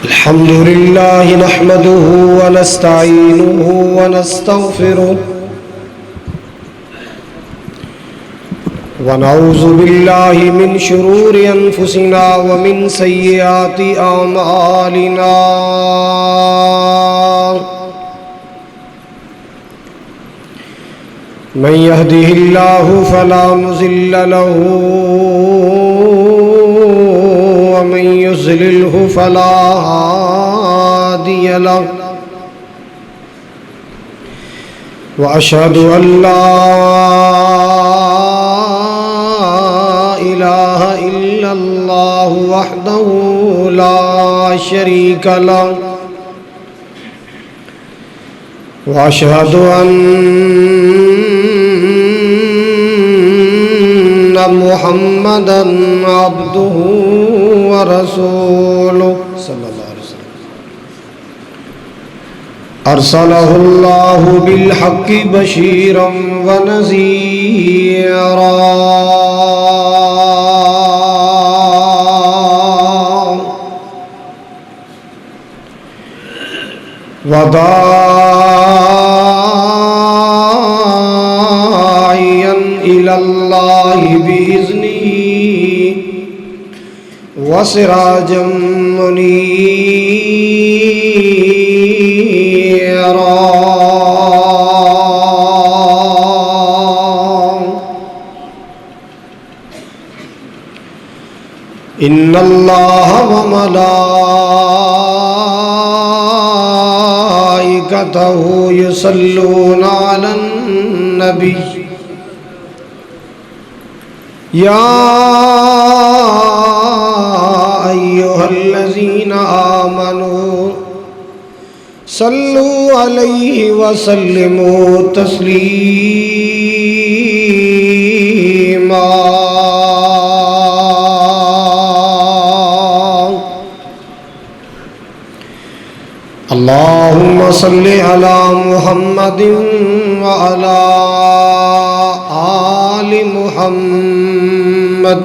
الحمد لله نحمده ونستعينه ونستغفره ونعوذ بالله من شرور أنفسنا ومن سيئات أعمالنا من يهده الله فلا مضل له ومن يضلله فلا هادي له وأشهد أن لا إله إلا الله وحده لا شريك له وأشهد أن محمدًا عبده ورسوله صلى الله عليه وسلم أرسله الله بالحق بشيرا ونذيرا وداعيا إلى الله بإذنه وسراجا منيرا إن الله وملائكته يصلون على النبي يا أيها الذين آمنوا صلوا عليه وسلموا تسليما اللهم صل على محمد وعلى آل محمد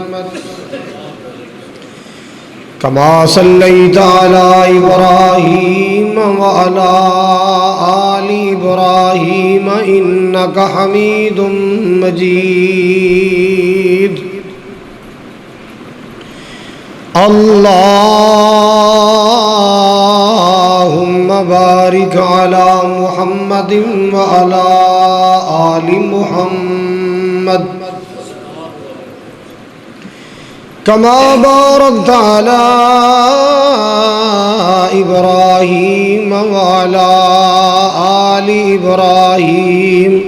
كما صليت على إبراهيم وعلى آل إبراهيم إنك حميد مجيد اللهم بارك على محمد وعلى آل محمد كما باركت على إبراهيم وعلى آل إبراهيم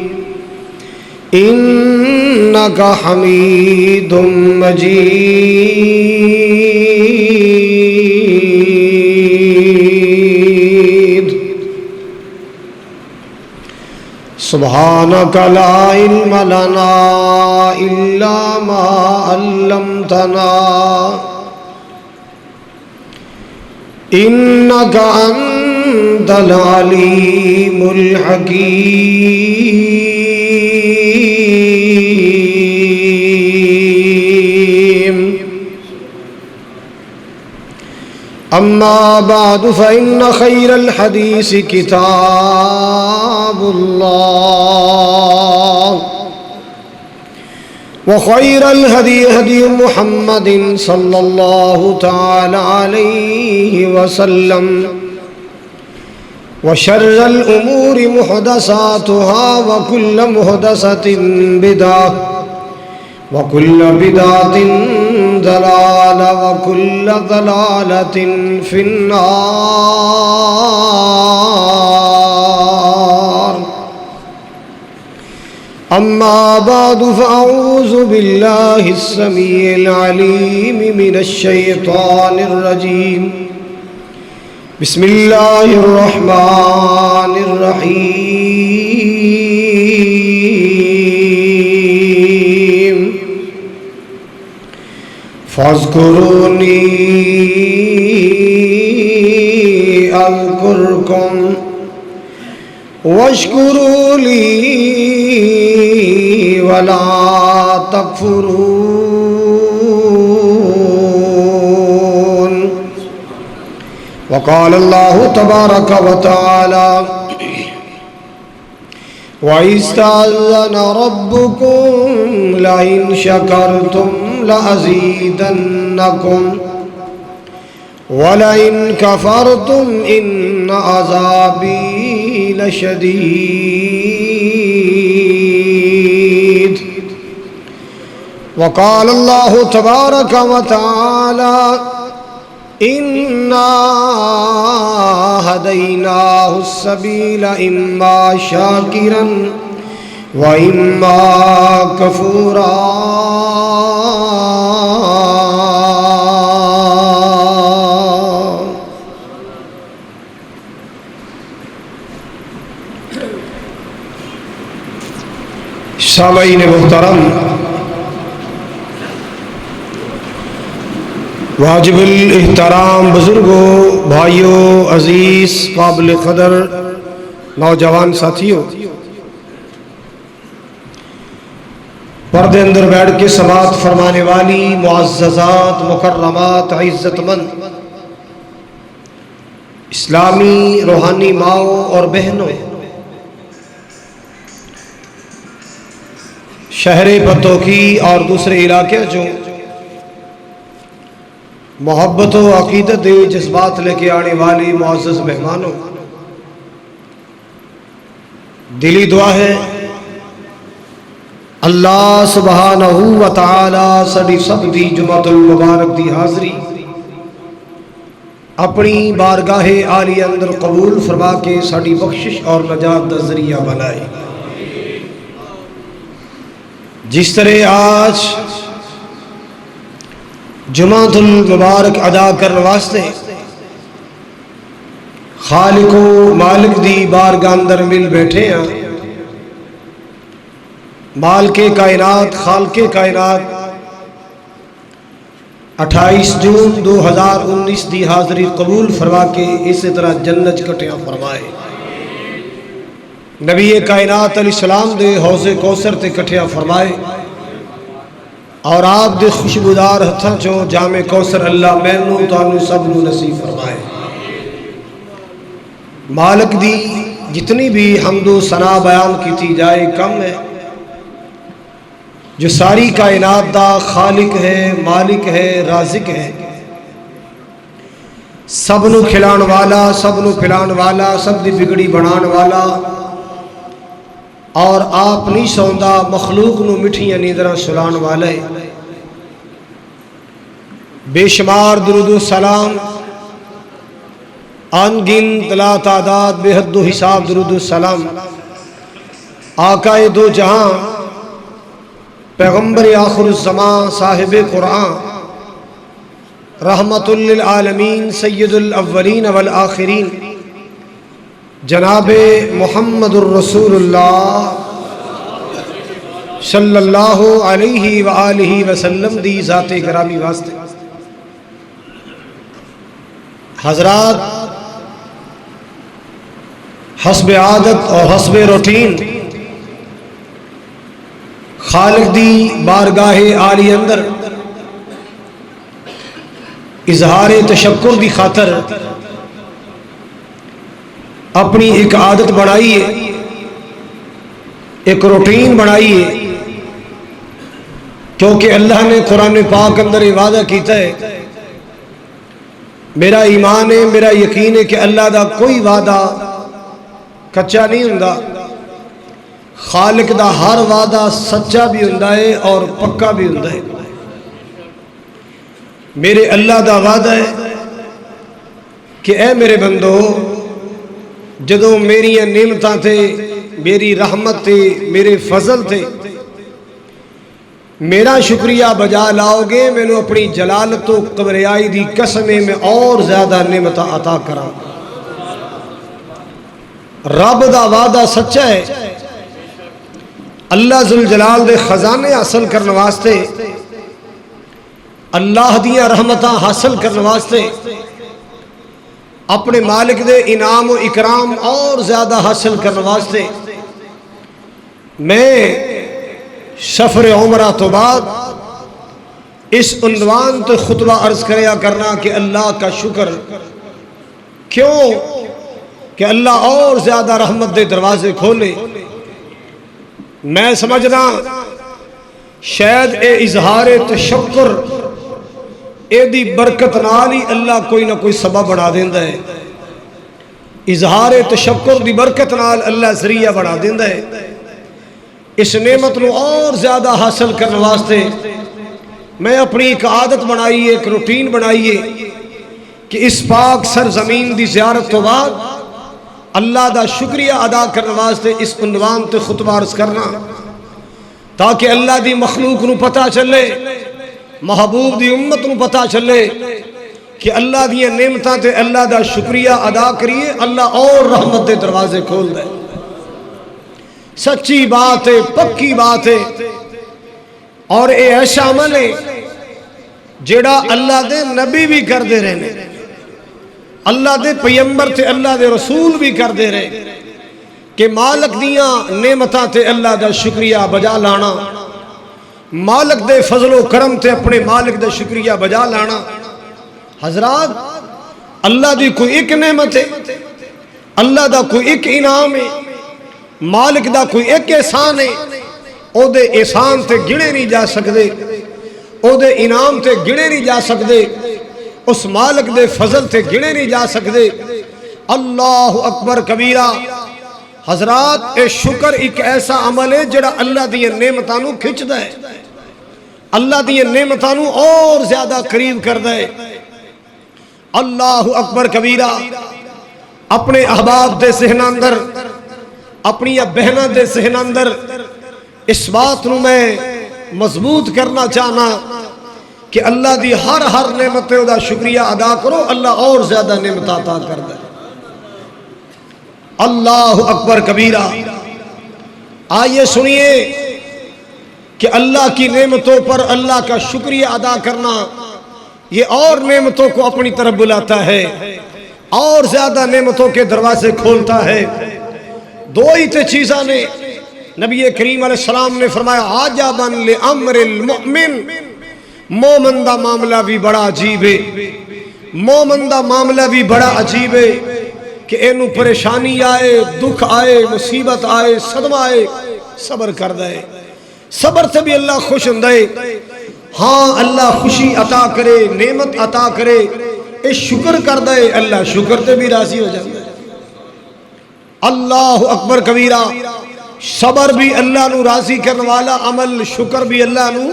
إنك حميد مجيد سبحانك لا علم لنا إلا ما علمتنا إنك أنت العليم الحكيم أما بعد فإن خير الحديث كتاب الله وخير الهدي هدي محمد صلى الله تعالى عليه وسلم وشر الأمور محدثاتها وكل محدثة بدعة وكل بدعة ضلالة وكل ضلالة في النار أما بعد فأعوذ بالله السميع العليم من الشيطان الرجيم بسم الله الرحمن الرحيم فاذكروني أذكركم واشکروا لی ولا تکفرون۔ وقال اللہ تبارک وتعالی وَإِذْ تَأَذَّنَ رَبُّكُمْ لَئِنْ شَكَرْتُمْ لَأَزِيدَنَّكُمْ وَلَئِنْ كَفَرْتُمْ إِنَّ عَذَابِي لَشَدِيدٌ۔ وقال اللہ تبارک وتعالی إِنَّا هَدَيْنَاهُ السَّبِيلَ إِمَّا شَاكِرًا وَإِمَّا كَفُورًا۔ سامعین محترم، واجب الاحترام بزرگوں، بھائیوں، عزیز، قابل قدر نوجوان ساتھیوں، پردے اندر بیٹھ کے سماعت فرمانے والی معززات، مکرمات، عزت مند اسلامی روحانی ماؤں اور بہنوں، شہر پتوکی اور دوسرے علاقے جو محبت و عقیدت جذبات لے کے آنے والی معزز مہمانوں، دلی دعا ہے اللہ سبحانہ و تعالی ساری سب دی جمعۃ المبارک دی حاضری اپنی بارگاہ عالی اندر قبول فرما کے ساری بخشش اور نجات دا ذریعہ بنائے۔ جس طرح آج جمعۃ المبارک ادا کرنے واسطے خالق و مالک دی بارگاہ اندر مل بیٹھے ہیں، مالک کائنات، خالق کائنات 28 جون 2019 دی حاضری قبول فرما کے اسی طرح جنت کٹیاں فرمائے۔ نبی کائنات علیہ السلام دے حوض کوثر تے کٹھیاں فرمائے، اور آپ دے خوشبودار ہتھاں چوں جامع کوثر اللہ مینوں تانوں سب نوں نصیب فرمائے۔ مالک دی جتنی بھی حمد و ثنا بیان کیتی جائے کم ہے، جو ساری کائنات دا خالق ہے، مالک ہے، رازق ہے، سب نو کھلان والا، سب نو پلان والا، سب دی بگڑی بنان والا، اور آپ نہیں سوندا مخلوق نو مٹھیاں نیندراں سلان والے، بے شمار درود و سلام، ان گنت لا تعداد، بے حد و حساب درود و سلام آقا دو جہاں، پیغمبر آخر الزمان، صاحب قرآن، رحمت للعالمین، سید الاولین والآخرین، جناب محمد الرسول اللہ صلی اللہ علیہ وآلہ وسلم دی ذات گرامی واسطے حضرات حسب عادت اور حسب روٹین خالق دی بارگاہ عالی اندر اظہار تشکر دی خاطر اپنی ایک عادت بنائیے، ایک روٹین بنائیے، کیونکہ اللہ نے قرآن پاک اندر یہ وعدہ کیتا ہے، میرا ایمان ہے، میرا یقین ہے کہ اللہ دا کوئی وعدہ کچا نہیں ہوندا، خالق دا ہر وعدہ سچا بھی ہوندا ہے اور پکا بھی ہوندا ہے۔ میرے اللہ دا وعدہ ہے کہ اے میرے بندو، جدوں میری نعمتاں تھے، میری رحمت تھے، میرے فضل تھے، میرا شکریہ بجا لاؤ گے، میں نے اپنی جلالت و کبریائی دی قسمیں میں اور زیادہ نعمتاں عطا کراں۔ رب دا وعدہ سچا ہے، اللہ ذوالجلال دے خزانے حاصل کرنے واسطے، اللہ دیاں رحمتاں حاصل کرنے واسطے اپنے مالک دے انعام و اکرام اور زیادہ حاصل کرنے واسطے میں سفر عمرہ تو بعد اس عنوان تو خطبہ عرض کریا کرنا کہ اللہ کا شکر کیوں کہ اللہ اور زیادہ رحمت دے دروازے کھولے۔ میں سمجھنا شاید اے اظہار تشکر اے دی برکت نال ہی اللہ کوئی نہ کوئی سبب بنا دیندا ہے، اظہار تشکر دی برکت نال اللہ ذریعہ بنا دیندا ہے۔ اس نعمت نو اور زیادہ حاصل کرنے واسطے میں اپنی ایک عادت بنائی، ایک روٹین بنائی ہے کہ اس پاک سرزمین دی زیارت تو بعد اللہ دا شکریہ ادا کرنے واسطے اس عنوان تے خطبہ عرض کرنا، تاکہ اللہ دی مخلوق نو پتہ چلے، محبوب دی امت نو پتہ چلے کہ اللہ دی نعمتاں تے اللہ دا شکریہ ادا کریے، اللہ اور رحمت دے دروازے کھول دے۔ سچی بات ہے، پکی بات ہے، اور اے ایسا عمل ہے جیڑا اللہ دے نبی بھی کر دے رہے ہیں، اللہ دے پیمبر تے اللہ دے رسول بھی کر دے رہے کہ مالک دیاں نعمتاں تے اللہ دا شکریہ بجا لانا، مالک دے فضل و کرم تے اپنے مالک دے شکریہ بجا لانا۔ حضرات اللہ دی کوئی ایک نعمت ہے، اللہ دا کوئی ایک انعام ہے، مالک دا کوئی ایک احسان ہے، او دے احسان تے گنے نہیں جا سکتے، او دے انعام تے گنے نہیں جا سکتے، اس مالک دے فضل تے گنے نہیں جا سکتے۔ اللہ اکبر کبیرہ۔ حضرات اے شکر ایک ایسا عمل ہے جڑا اللہ دی نعمتاں نو کھچدا ہے، اللہ دی نعمتاں نو اور زیادہ قریب کردا ہے۔ اللہ اکبر کبیرہ۔ اپنے احباب دے ذہن اندر، اپنی بہناں دے ذہن اندر اس بات نو میں مضبوط کرنا چاہنا کہ اللہ دی ہر نعمت دا شکریہ ادا کرو، اللہ اور زیادہ نعمت عطا کر دے۔ اللہ اکبر کبیرہ۔ آئیے سنیے کہ اللہ کی نعمتوں پر اللہ کا شکریہ ادا کرنا یہ اور نعمتوں کو اپنی طرف بلاتا ہے، اور زیادہ نعمتوں کے دروازے کھولتا ہے۔ دو ہی تے چیزاں نے نبی کریم علیہ السلام نے فرمایا عجباً لامر المؤمن، مومن دا معاملہ بھی بڑا عجیب ہے، مومن دا معاملہ بھی بڑا عجیب ہے کہ اینو پریشانی آئے، دکھ آئے، مصیبت آئے، صدمہ آئے، صبر کر دے۔ صبر سے بھی اللہ خوش ہوں دے۔ ہاں اللہ خوشی عطا کرے، نعمت عطا کرے، اے شکر کر دے، اللہ شکر تے بھی راضی ہو جائے۔ اللہ اکبر کبیرہ۔ صبر بھی اللہ نو راضی کرنے والا عمل، شکر بھی اللہ نو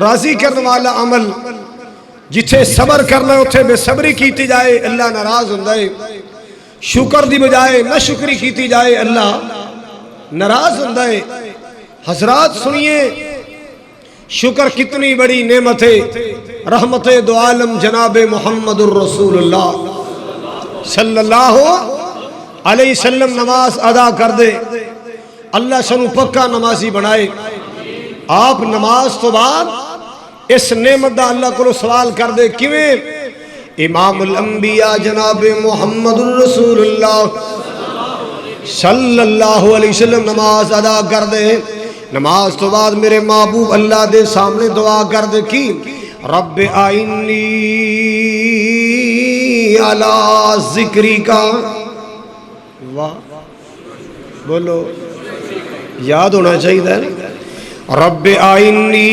راضی کرنے والا عمل۔ جتھے صبر کرنا اتھے بے صبری کیتی جائے اللہ ناراض ہوندا ہے، شکر دی بجائے نہ شکری کیتی جائے اللہ ناراض ہوندا ہے۔ حضرات سنیے شکر کتنی بڑی نعمت ہے۔ رحمت دو عالم جناب محمد الرسول اللہ صلی اللہ علیہ وسلم نماز ادا کر دے، اللہ سنو پکا نمازی بنائے۔ آپ نماز تو بعد اس نعمت دا اللہ کو سوال کر دے کیویں؟ امام الانبیاء جناب محمد الرسول اللہ صلی اللہ علیہ وسلم نماز ادا کر دے، نماز تو بعد میرے محبوب اللہ دے سامنے دعا کر دے کی رب آئینی علی ذکری کا، واہ بولو یاد ہونا چاہیے، رب آئینی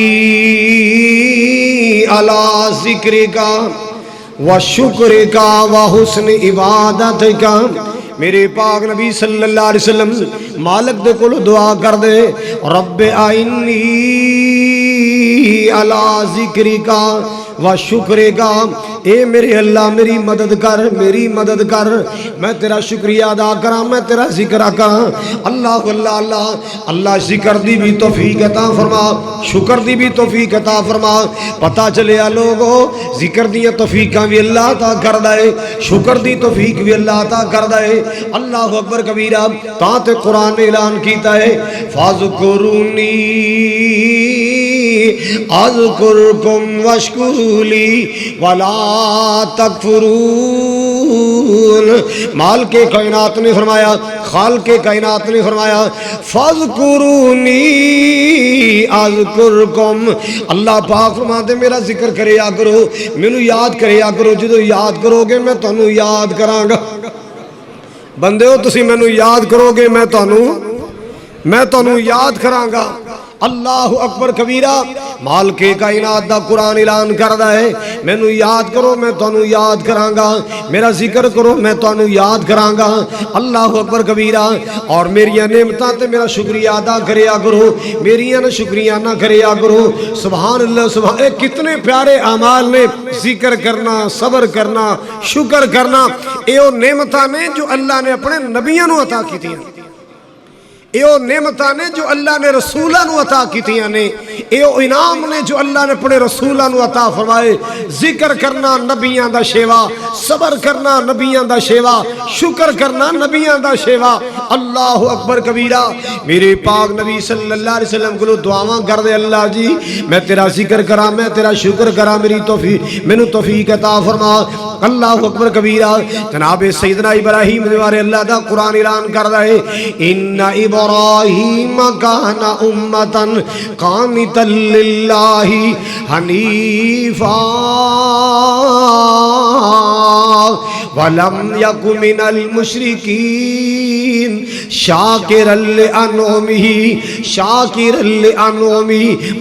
علی ذکری کا و شکر کا و حسن عبادت کا۔ میرے پاک نبی صلی اللہ علیہ وسلم مالک دے کولو دعا کر دے رب آئینی علی ذکری کا و شکر کا، اے میرے اللہ میری مدد کر، میری مدد کر، میں تیرا شکریہ ادا کراں، میں تیرا ذکر کراں۔ اللہ اللہ اللہ اللہ ذکر دی بھی توفیق عطا فرما، شکر دی بھی توفیق عطا فرما۔ پتہ چلیا لوگو ذکر دی توفیقاں بھی اللہ عطا کر دے، شکر دی توفیق بھی اللہ عطا کر دے۔ اللہ اکبر کبیرہ۔ تاں تے قرآن نے اعلان کیتا ہے فاذکرونی اذکرکم واشکروا لی ولا تکفرون۔ مالک کائنات نے فرمایا، خالق کائنات نے فرمایا فاذکرونی اذکرکم، اللہ پاک فرماتے میرا ذکر کریا کرو، مینوں یاد کریا کرو، جدو یاد کرو گے میں تانوں یاد کراں گا۔ بندیو تسی مینوں یاد کرو گے میں تانوں یاد کراں گا۔ اللہ اکبر کبیرہ، مالک کائنات دا قرآن اعلان کردا ہے مینوں یاد کرو میں تانوں یاد کراں گا، میرا ذکر کرو میں تانوں یاد کراں گا۔ اللہ اکبر کبیرہ، اور میری نعمتاں تے میرا شکریہ ادا کریا کرو، میری نہ شکریہ نہ کریا کرو۔ سبحان اللہ، سبحان، اے کتنے پیارے اعمال نے، ذکر کرنا، صبر کرنا، شکر کرنا، اے او نعمتاں نے جو اللہ نے اپنے نبیوں نو عطا کیتیاں، اے او نعمتاں نے جو اللہ نے رسولاں نو عطا کیتیاں نے، اے او انعام نے جو اللہ نے اپنے رسولاں نو عطا فرمائے۔ ذکر کرنا نبیاں دا شیوا، صبر کرنا نبیاں دا شیوا، شکر کرنا نبیاں دا شیوا۔ اللہ اکبر کبیرہ، میرے پاک نبی صلی اللہ علیہ وسلم کو دعاواں کر دے، اللہ جی میں تیرا ذکر کراں، میں تیرا شکر کراں، مینوں توفیق عطا فرما۔ اللہ اکبر کبیرہ، جناب سیدنا ابراہیم دے بارے اللہ دا قرآن اعلان کردا ہے، ان ابراہیم کان امۃ قانتا للہ حنیفا ولم یک من المشرکین شاکرا لانعمہ۔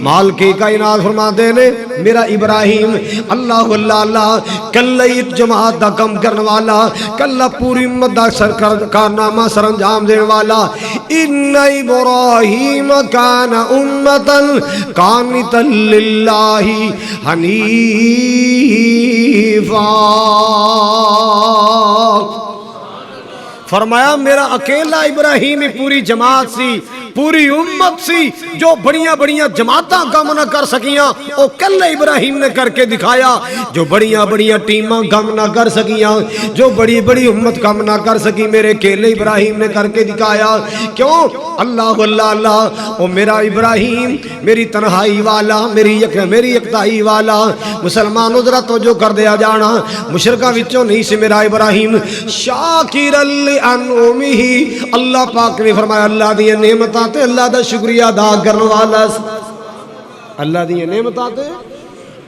مالک کائنات فرماتے ہیں میرا ابراہیم اللہ اللہ کل ایک جماعت دا کم کرنے والا، کل پوری امت دا کارنامہ سر انجام دینے والا۔ ان ابراہیم کان امۃ قانتا للہ حنیفا، فرمایا میرا اکیلا ابراہیم پوری جماعت سی، پوری امت سی، جو بڑیاں بڑیاں جماعتاں کام نہ کر سکیاں او کل ابراہیم نے کر کے دکھایا، جو بڑیاں بڑیاں ٹیماں کام نہ کر سکیاں، جو بڑی بڑی امت کام نہ کر سکی، میرے اکیلے ابراہیم نے کر کے دکھایا۔ کیوں؟ اللہ اللہ اللہ، او میرا ابراہیم میری تنہائی والا، میری یکتائی والا۔ مسلمانوں ذرا توجہ کر دیا جانا، مشرکاں وچوں نہیں سی میرا ابراہیم، شاکر لانعمہ، اللہ پاک نے فرمایا اللہ دی نعمتاں تے اللہ دا شکریہ ادا کرنے والا، اللہ دی نعمتاں تے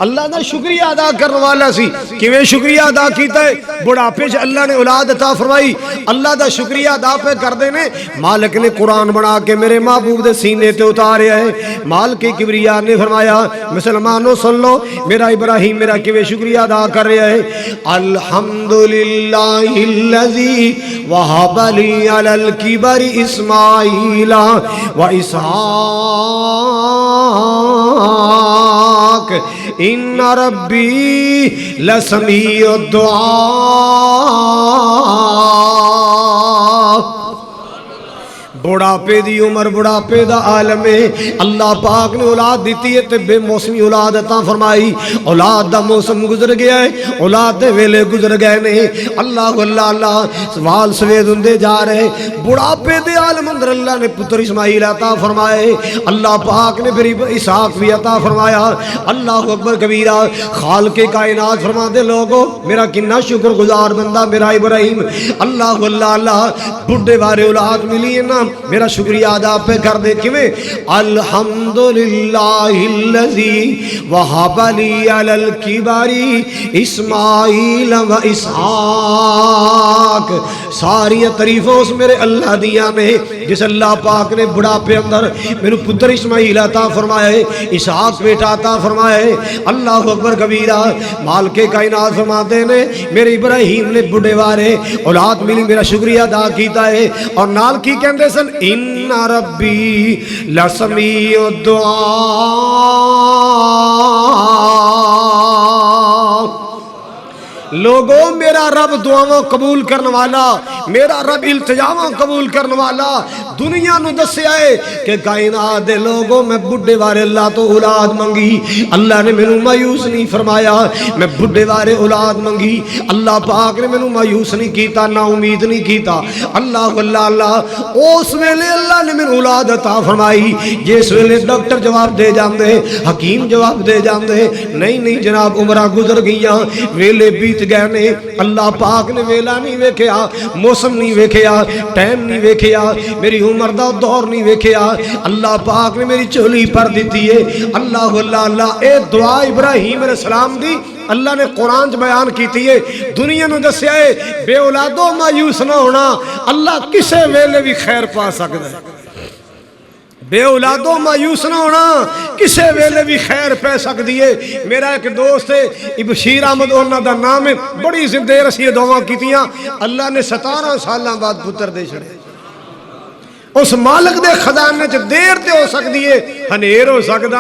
اللہ دا شکریہ ادا کرنے والا سی۔ کیویں شکریہ ادا کیتا ہے؟ بڑھاپے چ اللہ نے اولاد عطا فرمائی، اللہ دا شکریہ ادا پہ کردے نے، مالک نے قرآن بنا کے میرے محبوب دے سینے تے اتاریا ہے۔ مالک کبریا نے فرمایا مسلمانوں سن لو میرا ابراہیم میرا کیویں شکریہ ادا کر رہا ہے۔ الحمدللہ الذی وہب لی علی الکبر اسماعیل و اسحاق ان ربی لسمیع الدعاء۔ بڑھاپے دی عمر، بڑھاپے دا عالم ہے، اللہ پاک نے اولاد دیتی ہے تے بے موسمی اولاد عطا فرمائی۔ اولاد دا موسم گزر گیا ہے، اولاد دے ویلے گزر گئے نے، اللہ اللہ اللہ سوال سوید ہوندے جا رہے۔ بڑھاپے دے عالم اندر اللہ نے پتر اسماعیل عطا فرمائے، اللہ پاک نے پھر اسحاق بھی عطا فرمایا۔ اللہ اکبر کبیرہ، خالق کائنات فرما دے لوگو میرا کنا شکر گزار بندہ میرا ابراہیم۔ اللہ اللہ اللہ، بڑھے بارے اولاد ملی ہے نا، میرا شکریہ ادا پہ کر دے۔ کیویں؟ الحمدللہ الذی وہب لی علی الکبر اسماعیل و اسحاق۔ ساری تعریفوں اس میرے اللہ دیاں نے، جس اللہ پاک نے بڑھاپے اندر میرے پتر اسماعیل عطا فرمائے، اسحاق بیٹا عطا فرمائے۔ اللہ اکبر کبیرہ، مالک کائنات فرماتے ہیں میرے ابراہیم نے بڑھے بارے اولاد ملی، میرا شکریہ ادا کیتا ہے، اور نال کی کہندے سن ان ربی لسمیع الدعاء۔ لوگوں میرا رب دعاواں قبول کرنے والا، میرا رب التجاواں قبول کرنے والا، دنیا نو دسیا ہے کہ کائنات دے لوگوں میں بڑھے وارے اللہ تو اولاد منگی، اللہ نے مینوں مایوس نہیں فرمایا، میں بڑھے وارے اولاد منگی، اللہ پاک نے مینوں مایوس نہیں کیتا، نا امید نہیں کیتا۔ اللہ اللہ اللہ، اس ویلے اللہ نے مینوں اولاد عطا فرمائی جس ویلے ڈاکٹر جواب دے جاندے، حکیم جواب دے جاندے نہیں نہیں جناب عمرہ گزر گئیاں، ویلے بیت گئے نے، اللہ پاک نے ویلا نہیں ویکھیا، موسم نہیں ویکھیا، ٹائم نہیں ویکھیا، میری عمر دا دور نہیں ویکھیا، اللہ پاک نے میری چولی پر دیتی ہے۔ اللہ اللہ اللہ، اے دعا ابراہیم علیہ السلام دی اللہ نے قرآن بیان کیتی ہے، دنیا نو دسیا ہے بے اولادوں مایوس نہ ہونا، اللہ کسے ویلے بھی خیر پا سکتا ہے۔ بے اولادوں مایوس نہ ہونا، کسے ویلے بھی خیر پہ سکتی ہے۔ میرا ایک دوست ہے بشیر احمد، انہاں دا نام ہے، بڑی زندے رسی دعا کیتیاں، اللہ نے 17 سالاں بعد پتر دے چھڑے۔ اس مالک دے خزانے چ دیر تے ہو سکتی ہے، ہنیر ہو سکتا،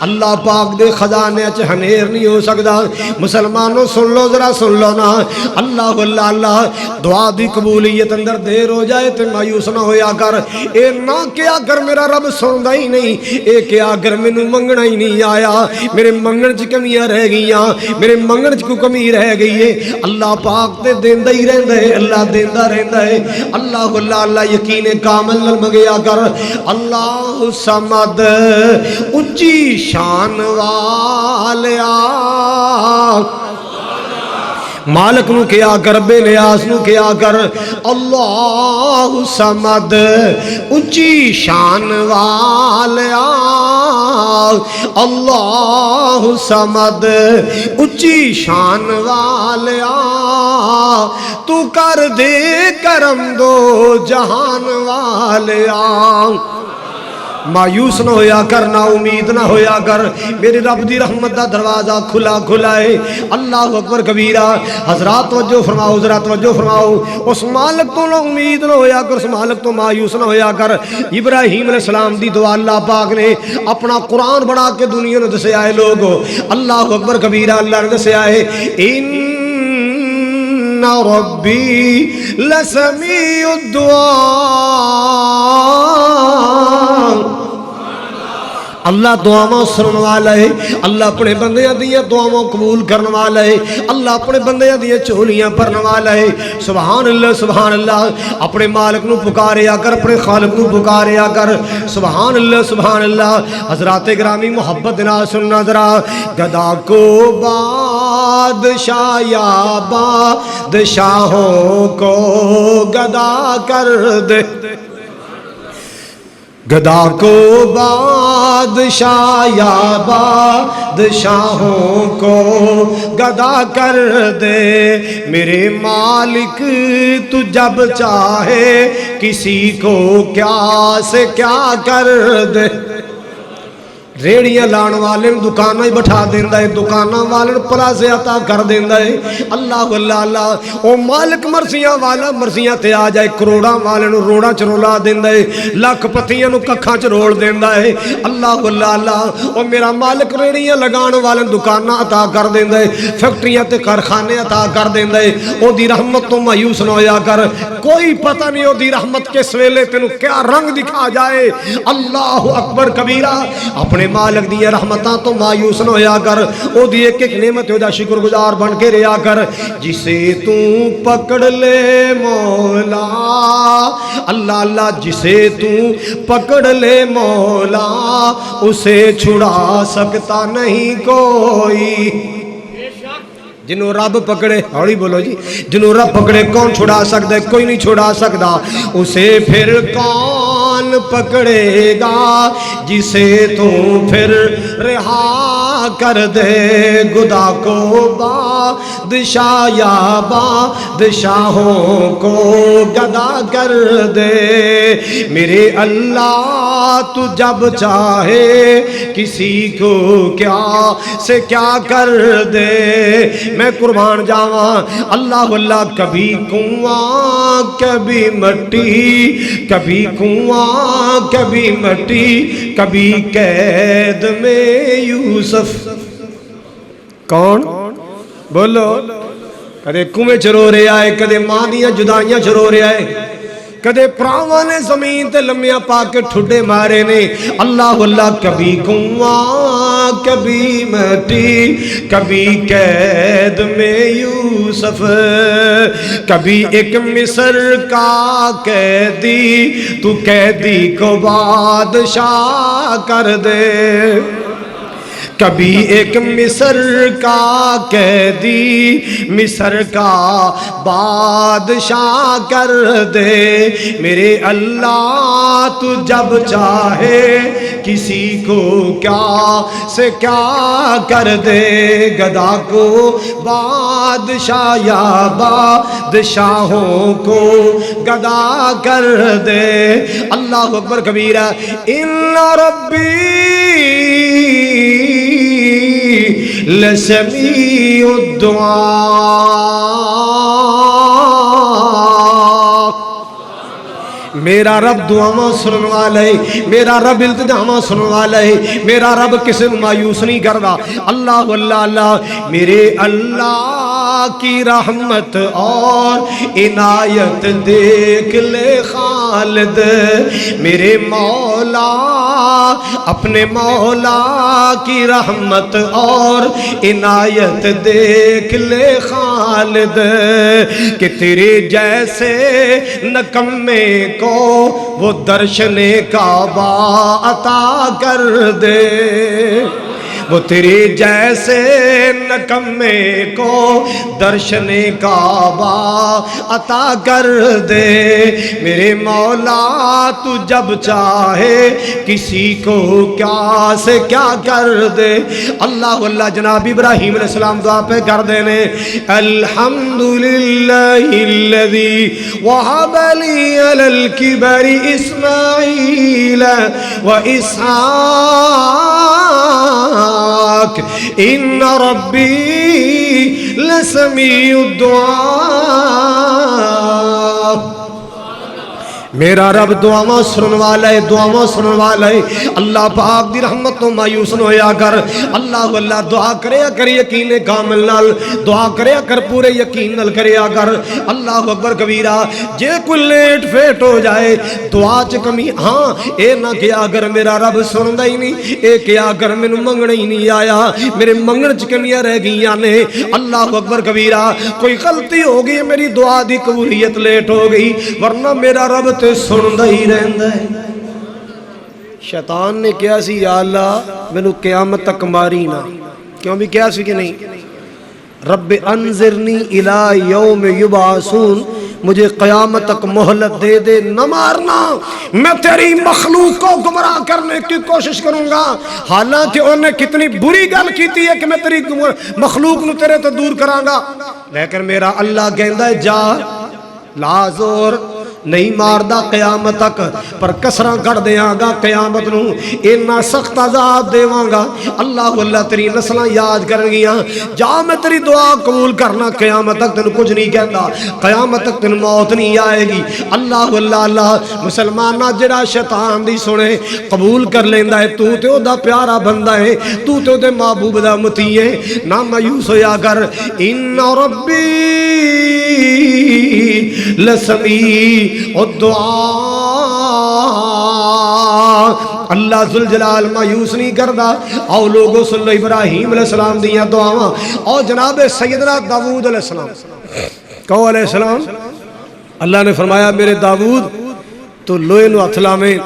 اللہ پاک دے خزانے چ ہنیر نہیں ہو سکتا۔ مسلمانوں سن لو، ذرا سن لو نا، اللہ اللہ اللہ، دعا دی قبولیت اندر دیر ہو جائے تے مایوس نہ ہویا کر۔ اے نہ کیا کر میرا رب سندا ہی نہیں، اے کیا کر مینوں منگنا ہی نہیں آیا، میرے منگن چ کمیاں رہ گئیاں، میرے منگن چ کوئی کمی رہ گئی ہے۔ اللہ پاک تے دیندا ہی رہندا ہے، اللہ دیندا رہندا ہے۔ اللہ اللہ اللہ، یقین کامل نال منگیا کر۔ اللہ صمد، اچھی شان والیا، مالک نو کیا کر، بے نیاز نو کیا کر۔ اللہ صمد، اچھی شان والیا، اللہ صمد، اچھی شان والیا، تو کر دے کرم دو جہان والیا۔ مایوس نہ ہویا کر، نا امید نہ ہویا کر، میری رب دی رحمت دا دروازہ کھلا کھلا ہے۔ اللہ اکبر کبیرہ۔ حضرات توجہ فرماؤ، ذرا توجہ فرماؤ، اس مالک تو نہ امید نہ ہویا کر، اس مالک تو مایوس نہ ہویا کر۔ ابراہیم علیہ السلام دی دعا اللہ پاک نے اپنا قرآن بڑھا کے دنیا نے دسیا ہے۔ لوگو اللہ اکبر کبیرہ، اللہ نے دسیا ہے ان ربی لسمیع الدعاء، اللہ دعاواں سنن والا ہے، اللہ اپنے بندیاں دیاں دعاواں قبول کرنے والا ہے، اللہ اپنے بندیاں دیاں چولیاں بھرنے والا ہے۔ سبحان اللہ سبحان اللہ، اپنے مالک نو پکاریا کر، اپنے خالق نو پکاریا کر۔ سبحان اللہ سبحان اللہ۔ حضرات گرامی محبت نہ سننا ذرا، گدا کو بادشاہ یا بادشاہوں کو گدا کر دے، گدا کو بادشاہ یا بادشاہوں کو گدا کر دے، میرے مالک تو جب چاہے کسی کو کیا سے کیا کر دے۔ ریڑیاں لان والے دکانہ ہی بٹھا دیندہ ہے، دکانہ والے پلازے عطا کر دیندہ ہے۔ اللہ اللہ اللہ، او مالک مرضیاں والا مرضیاں تے آ جائے، کروڑاں والے نو روڑاں چ رولا دیندہ ہے، لاکھ پتیاں نو ککھاں چ روڑ دیندہ ہے۔ اللہ اللہ اللہ، او میرا مالک ریڑیاں لگان والے دکانہ عطا کر دیندہ ہے، فیکٹریاں تے کارخانے عطا کر دیندہ ہے۔ او دی رحمت تو مایوس نہ ہویا کر، کوئی پتہ نہیں او دی رحمت کس ویلے تینوں کیا رنگ دکھا جائے۔ اللہ اکبر کبیرہ۔ اپنے مالک دی رحمتاں تو مایوس نہ ہویا کر، او دی ایک ایک نعمت دا شکر گزار بن کے رہیا کر۔ جسے تو پکڑ لے مولا، اللہ اللہ، جسے تو پکڑ لے مولا، اسے چھڑا سکتا نہیں کوئی۔ جنہوں رب پکڑے، ہوڑی بولو جی، جنہوں رب پکڑے کون چھڑا سکتا ہے؟ کوئی نہیں چھڑا سکتا۔ اسے پھر کون پکڑے گا جسے تو پھر رہا کر دے، گدا کو بادشاہ یا بادشاہوں کو گدا کر دے، میرے اللہ تو جب چاہے کسی کو کیا سے کیا کر دے۔ میں قربان جاواں، اللہ اللہ، کبھی کنواں کبھی مٹی، کبھی کنواں کبھی مٹی، کبھی قید میں یوسف۔ کون بولو؟ کدے کنویں چ رو رہے آئے، کدے ماں دیاں جدائیاں چ رو رہے آئے، کدے پراواں نے زمین تے لمیاں پا کے ٹھڈے مارے نے اللہ اللہ کبھی کنواں کبھی مٹی کبھی قید میں یوسف کبھی ایک مصر کا قیدی تو قیدی کو بادشاہ کر دے کبھی ایک مصر کا قیدی مصر کا بادشاہ کر دے میرے اللہ تو جب چاہے کسی کو کیا سے کیا کر دے گدا کو بادشاہ یا بادشاہوں کو گدا کر دے اللہ اکبر کبیرہ ان ربی لسمیع الدعاء میرا رب دعاواں سننے والا ہے میرا رب التجاواں سننے والا ہے میرا رب کسی کو مایوس نہیں کرتا اللہ اللہ اللہ میرے اللہ کی رحمت اور عنایت دیکھ لے خالد میرے مولا اپنے مولا کی رحمت اور عنایت دیکھ لے خالد کہ تیرے جیسے نکمے کو وہ درشن کعبہ عطا کر دے وہ تیرے جیسے نکمے کو درشن کعبہ عطا کر دے میرے مولا تو جب چاہے کسی کو کیا سے کیا کر دے اللہ اللہ جناب ابراہیم علیہ السلام دعا پہ کر دینے الحمدللہ الذی وہب لی علی الکبر اسماعیل و اسحاق ان ربی لسمیع الدعاء میرا رب دعاواں سننے والا ہے دعاواں سننے والا ہے اللہ پاک دی رحمت تو مایوس نہ ہویا کر اللہ اللہ دعا کریا کر یقین کامل نال دعا کریا کر پورے یقین نال کریا کر اللہ اکبر کبیرہ جے کوئی لیٹ فیٹ ہو جائے دعا چ کمی ہاں اے نہ کیا اگر میرا رب سندا ہی نہیں اے کیا اگر مینوں منگنا ہی نہیں آیا میرے منگن چ کمیاں رہ گئیاں نے اللہ اکبر کبیرہ کوئی غلطی ہو گئی میری دعا دی قبولیت لیٹ ہو گئی ورنہ میرا رب سندا ہی رہندا ہے شیطان نے کیا سی یا اللہ مینوں قیامت تک ماری نہ کیوں بھی کیا سی کہ نہیں رب انظرنی الی یوم یبعثون مجھے قیامت تک مہلت دے دے نہ مارنا میں تیری مخلوق کو گمراہ کرنے کی کوشش کروں گا حالانکہ انہوں نے کتنی بری گل کیتی ہے کہ میں تیری مخلوق نو تیرے تو دور کراں گا لیکن میرا اللہ کہندا ہے جا لا زور نہیں ماردا قیامت تک پر کسراں کر دیاں گا قیامت نو اینا سخت عذاب دیواں گا اللہ اللہ تیری نسلاں یاد کرن گیاں جا میں تیری دعا قبول کرنا قیامت تک تینوں کچھ نہیں کہندا قیامت تک تینوں موت نہیں آئے گی اللہ اللہ اللہ مسلمانہ جڑا شیطان دی سنے قبول کر لیندا ہے تو تے او دا پیارا بندہ ہے تو تے او دے محبوب دا متی ہے نہ مایوس ہویا کر ان ربی لسمیع الدعاء اللہ ذوالجلال مایوس نہیں کردا او لوگو سن لو ابراہیم علیہ السلام دیاں دعاواں او جناب سیدنا داؤد علیہ السلام کہو علیہ السلام اللہ نے فرمایا میرے داؤد تو لوہے نو ہتھ لاویں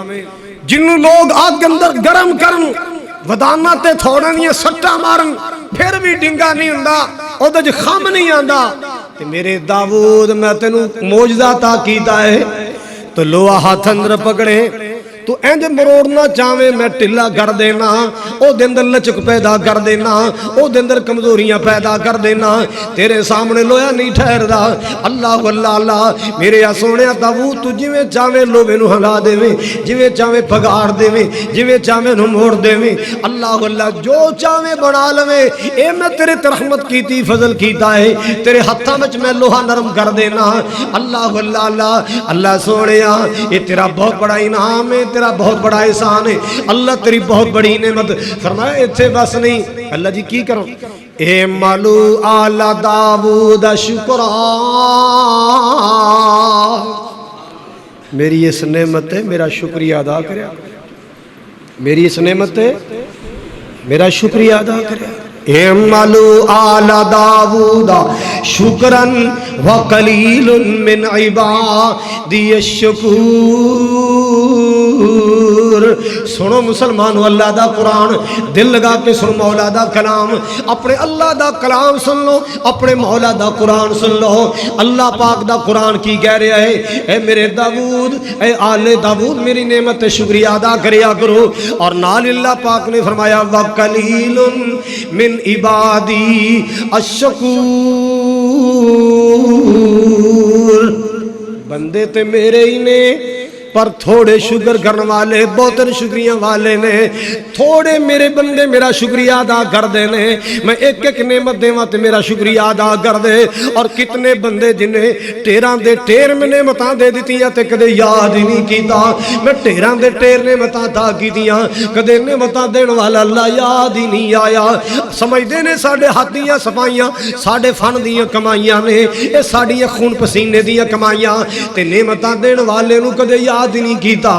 جنوں لوگ آگ اندر گرم کرن ودانا تے تھوڑا نہیں سٹا مارن پھر بھی ڈنگا نہیں ہوندا او تے خم نہیں آندا تے میرے داؤد میں تینوں معجزہ عطا کیتا ہے تو لوہا ہاتھ اندر پکڑے تو اینج مروڑنا چاہویں میں ٹلا کر دینا او دے اندر لچک پیدا کر دینا او دے اندر کمزوریاں پیدا کر دینا تیرے سامنے لویا نہیں ٹھہردا اللہ اللہ اللہ میرے سونیا داؤد تو جویں چاہویں لوہے نو ہلا دیویں جویں چاہویں پگاڑ دیویں جویں چاہویں نو موڑ دیویں اللہ اللہ جو چاہویں بنا لویں اے میں تیرے تے رحمت کیتی فضل کیتا ہے تیرے ہتھاں وچ میں لوہا نرم کر دینا اللہ اللہ اللہ اللہ سونیا یہ تیرا بہت بڑا انعام ہے تیرا بہت بڑا احسان ہے اللہ تیری بہت بڑی نعمت فرمایا ایتھے بس نہیں اللہ جی کی کرو اے مالو آل داؤد شکرا میری اس نعمت ہے میرا شکریہ ادا کریا، میری اس نعمت ہے میرا شکریہ ادا کریا۔ اعملوا آل داؤد شکرا وقلیل من عبادی الشکور۔ سنو مسلمانو اللہ دا قرآن، دل لگا کے سنو مولا دا کلام، اپنے اللہ دا کلام سن لو، اپنے مولا دا قرآن سن لو۔ اللہ پاک دا قرآن کی کہہ رہا ہے، اے میرے داؤد، اے آل داؤد، میری نعمت شکریہ ادا کریا کرو۔ اور نال اللہ پاک نے فرمایا وقلیل من عبادی الشکور، بندے تے میرے ہی نے پر تھوڑے شکر کرنے والے بہت شکریہ والے نے، تھوڑے میرے بندے میرا شکریہ ادا کر دے نے، میں ایک ایک نعمت دیواں تے میرا شکریہ ادا کر دے۔ اور کتنے بندے جنہیں ٹیراں دے ٹیر میں نعمتاں دے دتیاں تے کدے یاد ہی نہیں کیتا، میں ٹیراں دے ٹیر نعمتاں عطا کیتیاں، کدے نعمتاں دین والا اللہ یاد ہی نہیں آیا۔ سمجھدے نے ساڈے ہاتھ دیاں صفائیاں ساڈے فن دیاں کمائیاں نے، اے ساڈیاں خون پسینے دیاں کمائیاں تے نعمتاں دین والے نو کدے یاد نہیں کیتا۔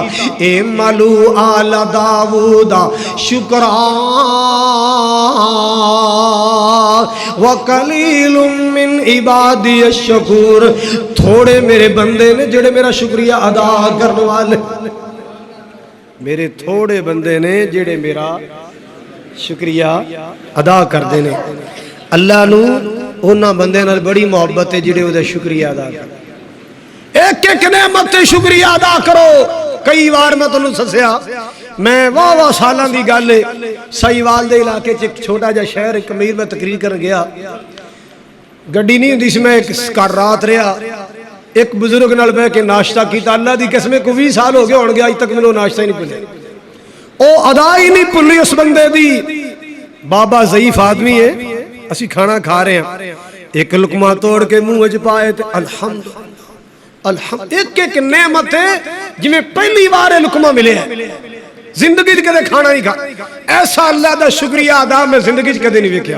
اعملوا آل داؤد شکرا وقلیل من عبادی الشکور، تھوڑے میرے بندے نے جڑے میرا شکریہ ادا کرنے والے، میرے تھوڑے بندے نے جڑے میرا شکریہ ادا کر دینے۔ اللہ نو انہاں بندے نال بڑی محبت ہے جڑے وہ شکریہ ادا کر، ایک ایک نعمت تے شکریہ ادا کرو۔ کئی بار میں تنوں سسیا، میں واہ سالاں دی گل ہے، سائیوال دے علاقے چ ایک چھوٹا جا شہر ایک امیر میں تقریر کر گیا، گڈی نہیں ہوندی سی، میں ایک کر رات رہا، ایک بزرگ نال بیٹھ کے ناشتہ کیتا، اللہ دی قسم 20 سال ہو گئے ہون گیا، اج تک مینوں ناشتہ ہی نہیں بھلیا، او ادا ہی نہیں بھلی اس بندے دی۔ بابا ضعیف آدمی ہے، اسی کھانا کھا رہے ہیں، ایک لقمہ توڑ کے منہ وچ پائے تے الحمدللہ الحمد، ایک ایک نعمت ہے جی میں پہلی بار لقمہ ملے ہیں، زندگی کدے کھانا نہیں کھا، ایسا اللہ دا شکریہ ادا میں زندگی کدے نہیں ویکھیا۔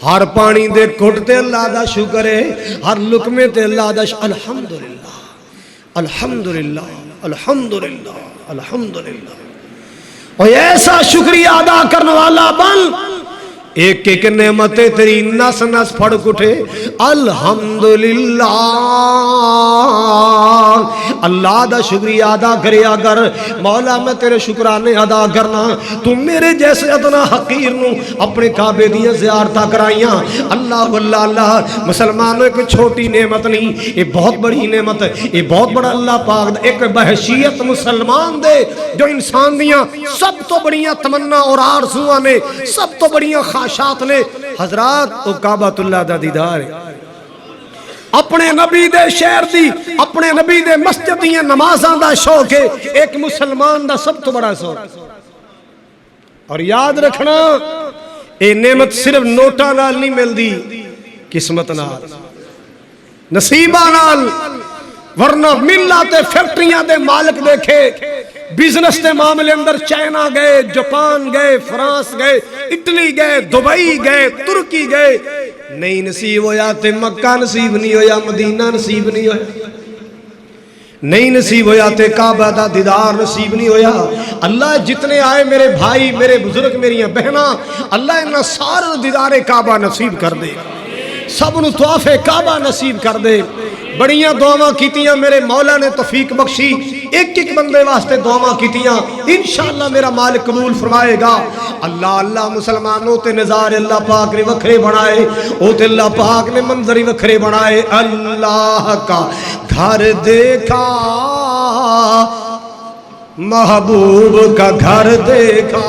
ہر پانی دے گھٹ تے اللہ دا شکر ہے، ہر لقمے تے اللہ دا الحمدللہ الحمدللہ الحمدللہ الحمدللہ۔ اور ایسا شکریہ ادا کرنے والا بن، ایک ایک نعمتیں تیری نس نس پھڑ اٹھے الحمدللہ۔ اللہ دا شکریہ ادا کرے اگر مولا میں تیرے شکرانے ادا کرنا، تو میرے جیسے ادنا حقیر نو اپنے کعبے دیاں زیارتاں کرائیاں۔ اللہ واللہ اللہ مسلمانوں ایک چھوٹی نعمت نہیں، یہ بہت بڑی نعمت ہے، یہ بہت بڑا اللہ پاک دا ایک بحیثیت مسلمان دے جو انسان دیاں سب تو بڑیاں تمنا اور آرزوਆਂ نے، سب تو بڑیاں خواہشات نے حضرات، او کعبۃ اللہ دا دیدار ہے، اپنے نبی دے شہر دی، اپنے نبی دے مسجد دی نمازاں دا شوق ہے، ایک مسلمان دا سب تو بڑا شوق۔ اور یاد رکھنا اے نعمت صرف نوٹاں نال نہیں ملدی، قسمت نال، نصیباں نال، ورنہ ملت فیکٹریاں دے مالک دیکھے بزنس دے معاملے اندر چائنا گئے، جاپان گئے، فرانس گئے، اٹلی گئے، دبئی گئے، ترکی گئے، نہیں نصیب ہویا تے مکہ نصیب نہیں ہویا، مدینہ نصیب نہیں ہویا، نہیں نصیب ہویا تے کعبہ دا دیدار نصیب نہیں ہویا۔ اللہ جتنے آئے میرے بھائی، میرے بزرگ، میری بہناں، اللہ انہاں سارے دیدار کعبہ نصیب کر دے، سب نو طواف کعبہ نصیب کر دے۔ بڑیاں دعاواں کیتیاں میرے مولا نے توفیق بخشی، ایک ایک بندے واسطے دعاواں کیتیاں، انشاءاللہ میرا مالک قبول فرمائے گا۔ اللہ اللہ مسلمانوں تے نظارے اللہ پاک نے وکھرے بنائے، او تے اللہ پاک نے منظر وکھرے بنائے۔ اللہ کا گھر دیکھا، محبوب کا گھر دیکھا،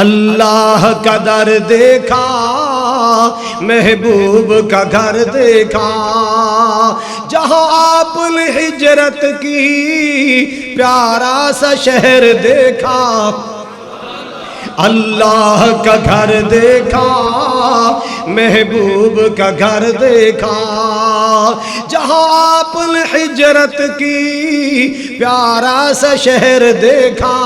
اللہ کا در دیکھا، محبوب کا گھر دیکھا، جہاں آپ نے ہجرت کی پیارا سا شہر دیکھا، اللہ کا گھر دیکھا، محبوب کا گھر دیکھا، جہاں آپ نے ہجرت کی پیارا سا شہر دیکھا،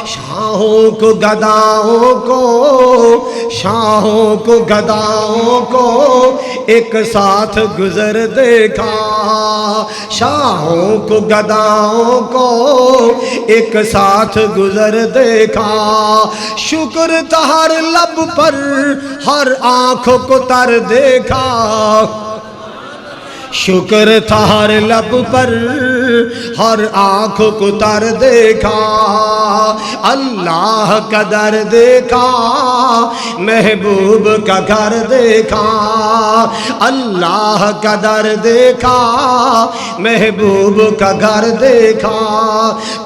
شاہوں کو گداؤں کو، شاہوں کو گداؤں کو ایک ساتھ گزر دیکھا، شاہوں کو گداؤں کو ایک ساتھ گزر دیکھا، شکر تھا ہر لب پر ہر آنکھ کو تر دیکھا، شکر تھا ہر لب پر ہر آنکھ کو تر دیکھا، اللہ کا در دیکھا، محبوب کا گھر دیکھا، اللہ کا در دیکھا، محبوب کا گھر دیکھا،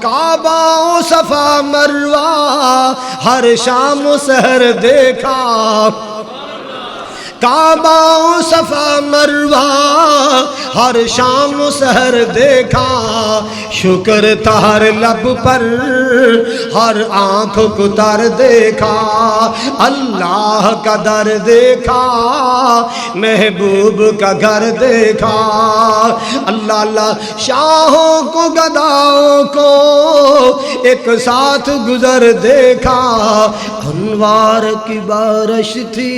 کعبہ و صفا مروہ ہر شام و سحر دیکھا، کعبہ و صفا مروہ ہر شام و سحر دیکھا، شکر تھا ہر لب پر ہر آنکھ کو تر دیکھا، اللہ کا در دیکھا، محبوب کا گھر دیکھا، اللہ اللہ شاہوں کو گداؤں کو ایک ساتھ گزر دیکھا، انوار کی بارش تھی،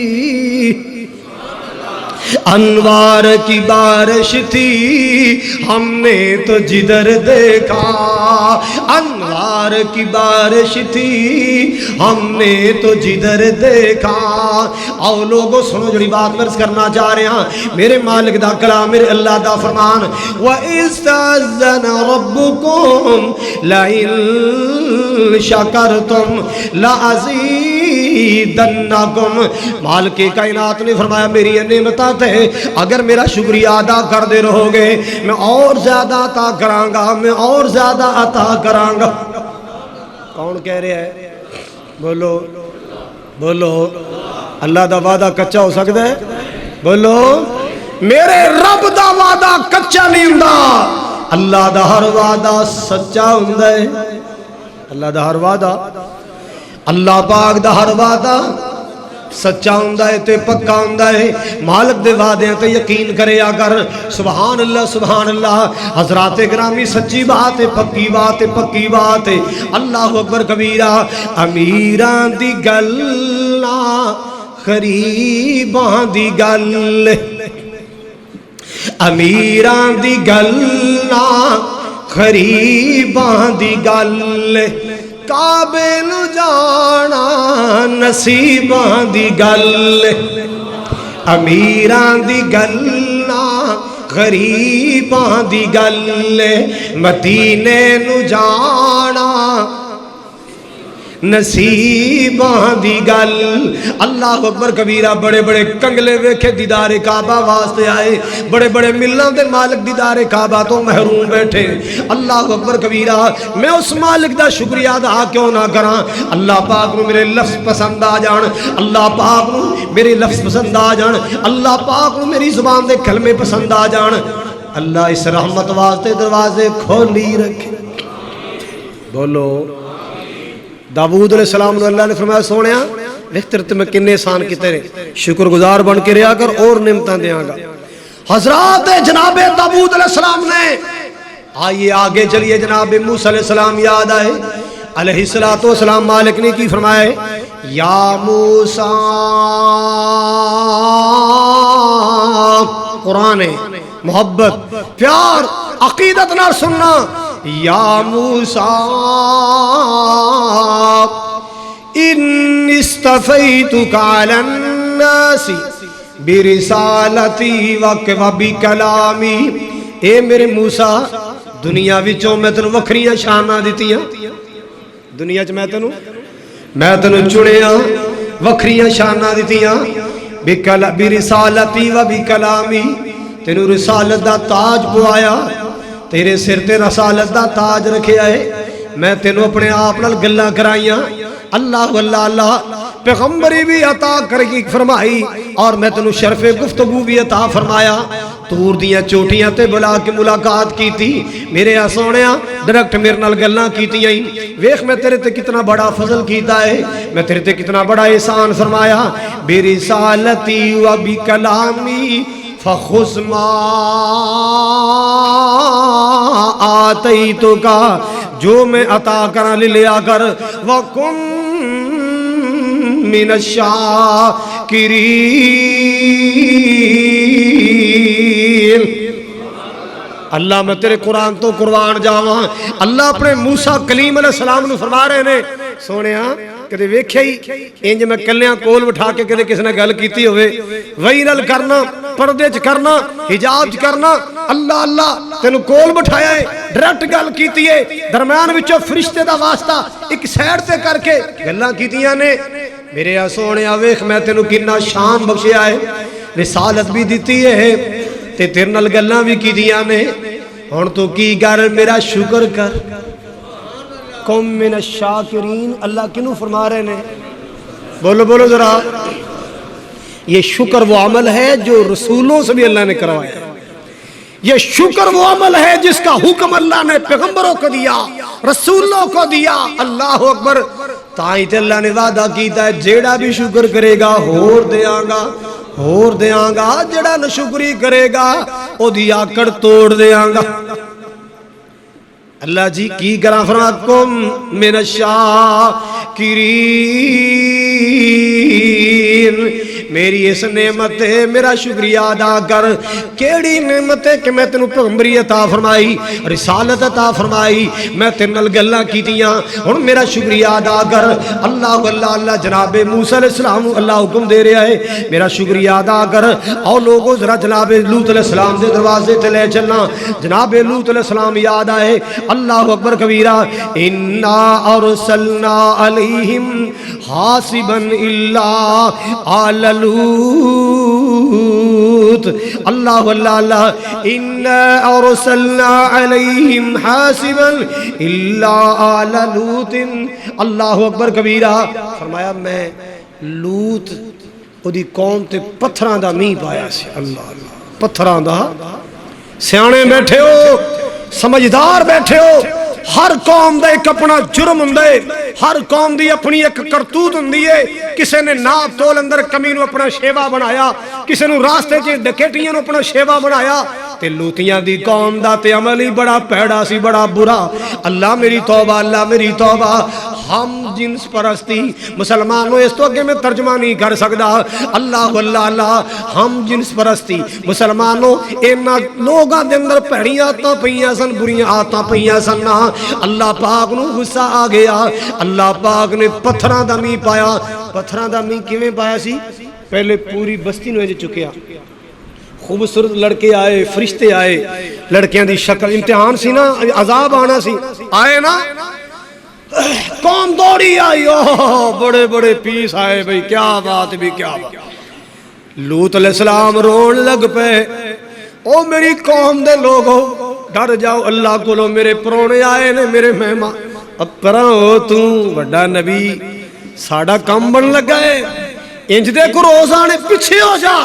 انوار کی بارش تھی، ہم نے تو جدھر دیکھا، انوار کی بارش تھی، ہم نے تو جدھر دیکھا، اور لوگوں سنو جڑی بات میں عرض کرنا چاہ رہے ہیں، میرے مالک دا کلام، میرے اللہ دا فرمان، وَإِسْتَأْذَنَ رَبُّكُمْ لَئِن شَكَرْتُمْ لَأَزِيدَنَّكُمْ، مالک کائنات نے فرمایا میری یہ نعمتات ہے، اگر میرا شکریہ ادا کردے رہو گے میں اور زیادہ عطا کراں گا، میں اور زیادہ عطا کراں گا۔ کون کہہ رہے ہے؟ بولو بولو، اللہ دا وعدہ کچا ہو سکتا ہے؟ بولو، میرے رب دا وعدہ کچا نہیں ہوندا، اللہ دا ہر وعدہ سچا ہوندا ہے، اللہ دا ہر وعدہ، اللہ پاک دا ہر وعدہ سچا ہوندا ہے تے پکا ہوندا ہے، مالک دے وعدے تے یقین کرے اگر، سبحان اللہ سبحان اللہ، حضرات گرامی سچی بات ہے، پکی بات ہے، پکی بات ہے، اللہ اکبر کبیرہ، امیراں دی گل نہ غریباں دی گل، امیراں دی گل نہ غریباں دی گل، کعبے نو جانا نصیباں دی گل، امیراں دی گل نہ غریباں دی گل، مدینے نو جانا نصیباں دی گل، اللہ اکبر کبیرہ، بڑے بڑے کنگلے ویکھے دیدار کعبہ واسطے آئے، بڑے بڑے ملوں دے مالک دیدار کعبہ تو محروم بیٹھے، اللہ اکبر کبیرہ، میں اس مالک دا شکریہ ادا کیوں نہ کراں، اللہ پاک نو میرے لفظ پسند آ جان، اللہ پاک نو میرے لفظ پسند آ جان، اللہ پاک نو میری زبان دے کلمے پسند آ جان، اللہ اس رحمت واسطے دروازے کھولی رکھے، بولو داؤد علیہ السلام نے اللہ نے فرمایا سونیا ویکھ تیرے تے میں کنے احسان کیتے نے، شکر گزار بن کے رہیا کر اور نعمتاں دیاں گا۔ حضرات جناب داؤد علیہ السلام نے، آئیے آگے چلیے، جناب موسیٰ علیہ السلام یاد آئے، علیہ السلام مالک نے کی فرمایا یا موسیٰ، قرآن ہے، محبت پیار عقیدت نہ سننا، یا موسیٰ انی استفیتک علی الناس برسالتی وبکلامی، اے میرے موسیٰ دنیا وچوں میں تینوں وکھریاں شاناں دتیاں، دنیا چ میں تینوں چنیا وکھریاں شاناں دتیاں، برسالتی وبکلامی، تینوں رسالت دا تاج پوایا، تیرے سر تے رسالت دا تاج رکھیا ہے، میں تینوں اپنے آپ نال گلاں کرائیاں، اللہ اللہ اللہ، پیغمبری بھی عطا کر کی فرمائی، اور میں تینوں شرف گفتگو بھی عطا فرمایا، تور دیاں چوٹیاں تے بلا کے ملاقات کی تھی، میرے سونیا ڈائریکٹ میرے نال گلاں کیتیاں، ویکھ میں تیرے تے کتنا بڑا فضل کیتا ہے، میں تیرے تے کتنا بڑا احسان فرمایا، برسالتی و بکلامی فخذ ما آتیتک، جو میں عطا کرا لیا کر، وَقُمْ مِنَ الشَّاكِرِينَ، تکبیر۔ اللہ میں تیرے قرآن تو قربان جاواں، اللہ اپنے موسیٰ کلیم علیہ السلام نے فرما رہے نے سونیا کدے ویکھیا ہی انج میں کلیاں کول بٹھا کے کدے کس نے گل کیتی ہوئے، وہی نال کرنا، پردے چ کرنا، حجاب چ کرنا، اللہ اللہ تینوں کول بٹھایا ہے، ڈائریکٹ گل کیتی ہے، درمیان وچوں فرشتے دا واسطہ ایک سائڈ تے کر کے گلاں کیتیاں نے۔ میرے سونیا ویکھ میں تینوں کتنا شان بخشیا ہے، رسالت بھی دیتی ہے تے تیرے نال گلاں بھی کیتیاں نے، ہن تو کی کر میرا شکر کر۔ قم من الشاکرین، اللہ کنوں فرما رہے ہیں؟ بولو بولو ذرا۔ یہ شکر وہ عمل ہے جو رسولوں سے بھی اللہ نے کروایا، یہ شکر وہ عمل ہے جس کا حکم اللہ نے پیغمبروں کو دیا، رسولوں کو دیا۔ اللہ اکبر۔ تائیں تے اللہ نے وعدہ کیتا ہے جیڑا بھی شکر کرے گا ہور دیاں گا، ہور دیاں گا، جیڑا نہ شکری کرے گا او دی آکڑ توڑ دیاں گا۔ اللہ جی کی کرا فرماکم من الشاکرین، میری اس نعمت ہے میرا شکریہ ادا کر۔ کیڑی نعمت ہے کہ میں تینوں پیغمبری عطا فرمائی، رسالت عطا فرمائی، میں تیرے نال گلاں کیتیاں، ہن میرا شکریہ ادا کر۔ اللہ اللہ اللہ جناب موسیٰ علیہ السلام اللہ حکم دے رہا ہے میرا شکریہ ادا کر۔ اور لوگوں ذرا جناب لوط علیہ السلام دے دروازے تے لے چلنا۔ جناب لوط علیہ السلام یاد آئے، اللہ اکبر کبیرہ، انا ارسلنا علیہم حاسبا الا آل لوط، اللہ اللہ اللہ، انا ارسلنا علیہم حاسبا الا آل لوط، اللہ اکبر کبیرہ۔ فرمایا میں لوط دی قوم تے پتھراں دا نہیں پایا سی، اللہ اللہ، پتھراں دا۔ سیانے بیٹھے ہو، سمجھدار بیٹھے ہو، ہر قوم دا ایک اپنا جرم ہندے، ہر قوم دی اپنی ایک کرتوت ہندی ہے۔ کسے نے ناپ تول اندر کمی نو اپنا شیوا بنایا، کسے نو راستے چ ڈکیٹیاں نو اپنا شیوا بنایا، تے لوتیاں دی قوم دا تے عمل ہی بڑا پیڑا سی، بڑا برا۔ اللہ میری توبہ، اللہ میری توبہ۔ ہم جنس پرستی مسلمانوں اس تو اگے میں ترجمہ نہیں کر سکتا، اللہ اللہ اللہ، ہم جنس پرستی مسلمانوں اینا لوگاں دے اندر پیڑیاں آتاں پئیاں سن، بریاں آتاں پئیاں سن۔ اللہ پاک نو غصہ آ گیا، اللہ پاک نے پتھراں دا میہ پایا۔ پتھراں دا میہ کیویں پایا سی؟ پہلے پوری بستی نو چکیا، خوبصورت لڑکے آئے، فرشتے آئے، لڑکیاں دی شکل، امتحان سی نا، عذاب آنا سی، آئے نا، قوم دوڑی آئی، بڑے بڑے پیس آئے، بھئی کیا بات بھی کیا بات۔ لوط علیہ السلام رون لگ پہ، او میری قوم دے لوگو ڈر جاؤ اللہ کو لو، میرے پرونے آئے نے، میرے مہمان، اب پرا ہو تو بڑا نبی، ساڑا کم بن لگا ہے، انج دے کو روزانے پیچھے ہو جا۔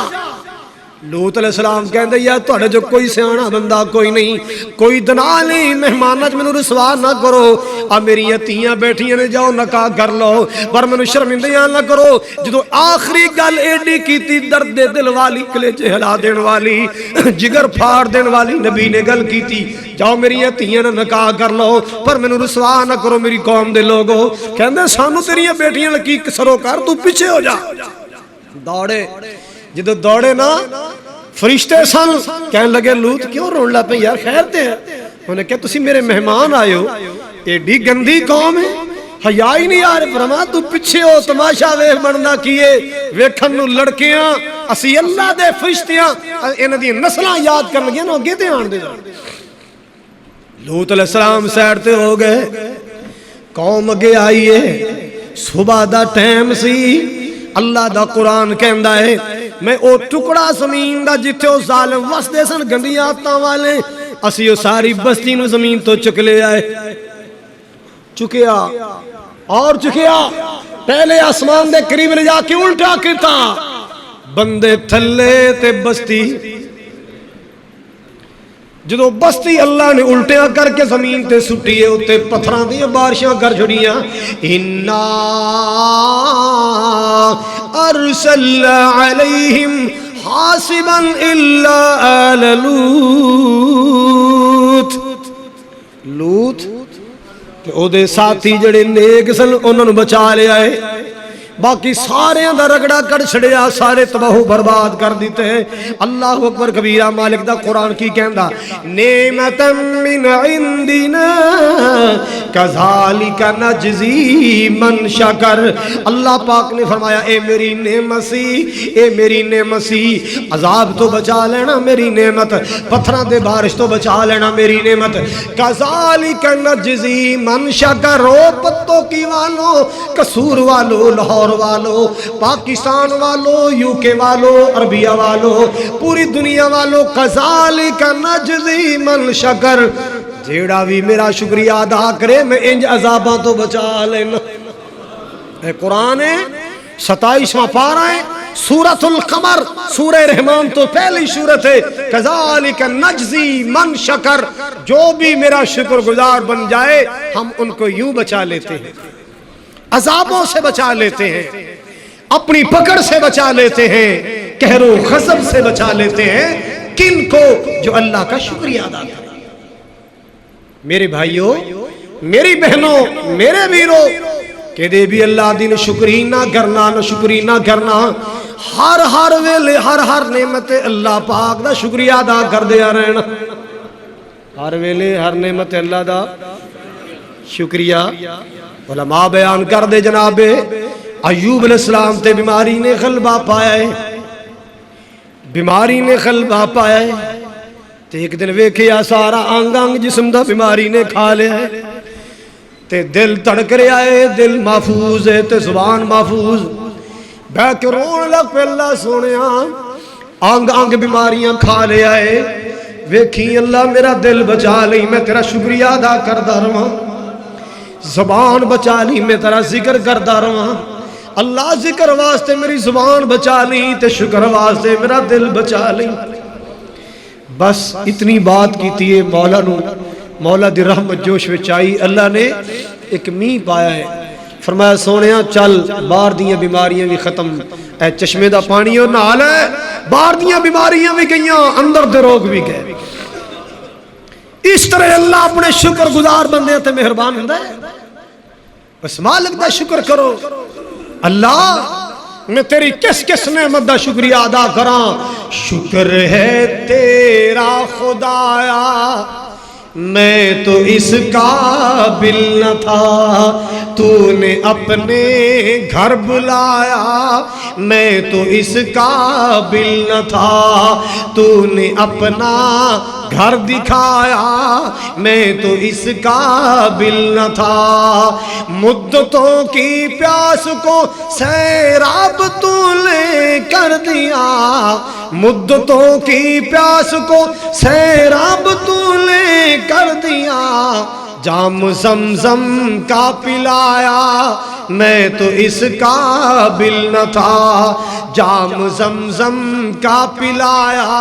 لوط علیہ السلام کہندے یا تہاڈے جو کوئی سیاںا بندہ کوئی نہیں، کوئی دنا نہیں، مہماناں وچ مینوں رسوا نہ کرو، آ میری تیاں بیٹھیاں نے، جاؤ نکاح کر لو، پر مینوں شرمندیاں نہ کرو۔ جدوں آخری گل ایڈی کیتی، درد دل والی، کلیجے ہلا دین والی، جگر پھاڑ دین والی نبی نے گل کیتی، جاؤ میری تیاں نال نکاح کر لو، پر مینوں رسوا نہ کرو میری قوم دے لوگو۔ کہندے سانوں تیریاں بیٹیاں نال کی سروکار، تو پیچھے ہو جا۔ دوڑے، جدو دوڑے نا، فرشتے سن، کہنے لگے لوط کیوں رون لا پہ یار، خیر تے ہیں؟ انہوں نے کہا تسی میرے مہمان آئے ہو، ایڈی گندی قوم ہے، حیا ہی نہیں آ رہے۔ فرمایا تو پیچھے ہو، تماشا ویکھ بننا کیے، ویکھن نو لڑکیاں، اسی اللہ دے فرشتیاں، انہاں دی نسلاں یاد کرن لگے نا، اگے تے آن دے۔ لوط علیہ السلام سائڈ تے ہو گئے، قوم اگے آئی ہے، صبح دا ٹائم سی۔ اللہ دا قرآن کہندا ہے میں او ٹکڑا زمین دا جتھے او ظالم وسدے سن گندیاں آتاں والے، اسی او ساری بستی نو زمین تو چک لے آئے، چکیا اور چکیا، پہلے آسمان دے قریب لے جا کے الٹا کیتا، بندے تھلے تے بستی، جدو بستی اللہ نے الٹیاں کر کے زمین تے سٹیے، اتے پتھراں دی بارشاں کر چھڑیاں۔ انا ارسلنا علیہم حاسبا الا آل لوط، لوط تے او دے ساتھی جڑے نیک سن انہاں نو بچا لے آئے، باقی سارے دا رگڑا کر چھڑیا، سارے تباہ و برباد کر دیتے ہیں۔ اللہ اکبر کبیرہ، مالک دا قرآن کی کہندا نعمتا من عندنا کذالک نجزی من شکر۔ اللہ پاک نے فرمایا اے میری نعمت سی، اے میری نعمت سی، عذاب تو بچا لینا میری نعمت، پتھراں دے بارش تو بچا لینا میری نعمت۔ کذالک نجزی من شکر، رو پتوں کی والو، قصور والو، لاہور والو، پاکستان والو، یو کے والو، عربیہ والو، پوری دنیا والو، کذالک نجزی من شکر، جیڑا بھی میرا شکریہ ادا کرے میں انج عذاباں تو بچا لینا۔ اے قرآن ہے 27واں پارہ ہے، سورۃ القمر، سورہ رحمان تو پہلی سورت ہے۔ کذالک نجزی من شکر، جو بھی میرا شکر گزار بن جائے ہم ان کو یوں بچا لیتے ہیں، عذابوں سے بچا لیتے ہیں، اپنی پکڑ سے بچا لیتے ہیں، قہر و غضب سے بچا لیتے ہیں۔ کن کو؟ جو اللہ کا شکریہ ادا کرے۔ میرے بھائیوں، میری بہنوں، میرے ویروں، کہ دے بھی اللہ دین شکری نہ کرنا، نہ شکری نہ کرنا، ہر ویلے ہر نعمت اللہ پاک دا شکریہ ادا کر دیا رہنا، ہر ویلے ہر نعمت اللہ دا شکریہ۔ علماء بیان کر دے جناب ایوب علیہ السلام تے بیماری نے غلبہ پایا ہے، بیماری نے غلبہ پایا ہے، تے ایک دن ویکھیا سارا انگ جسم دا بیماری نے کھا لیا ہے، تے دل تڑک رہا ہے، دل محفوظ ہے تے زبان محفوظ، بہ کے رون لگ پہ اللہ سونیا، انگ بیماریاں کھا لیا ہے، ویکھی اللہ میرا دل بچا لی، میں تیرا شکریہ ادا کردا رہاں، زبان بچا لی میں تیرا ذکر کردا رہاں، اللہ ذکر واسطے میری زبان بچا لی تے شکر واسطے میرا دل بچا لی۔ بس اتنی بات کیتی ہے مولا نو، مولا دی رحمت جوش وچ آئی، اللہ نے ایک میہ پایا ہے، فرمایا سونیا چل باہر دیاں بیماریاں بھی ختم، اے چشمے دا پانی اور نال ہے، باہر دیاں بیماریاں بھی گئیاں، اندر دے روگ بھی گئے۔ اس طرح اللہ اپنے شکر گزار بندے تے مہربان ہوندا ہے۔ بس مالک دا شکر کرو، اللہ میں تیری کس نعمت دا شکریہ ادا کراں، شکر ہے تیرا خدایا میں تو اس قابل نہ تھا، تو نے اپنے گھر بلایا میں تو اس قابل نہ تھا، تو نے اپنا گھر دکھایا میں تو اس قابل نہ تھا، مدتوں کی پیاس کو سیراب تو لے کر دیا، مدتوں کی پیاس کو سیراب تو لے کر دیا، جام زمزم کا پلایا میں تو اس قابل نہ تھا، جام زمزم کا پلایا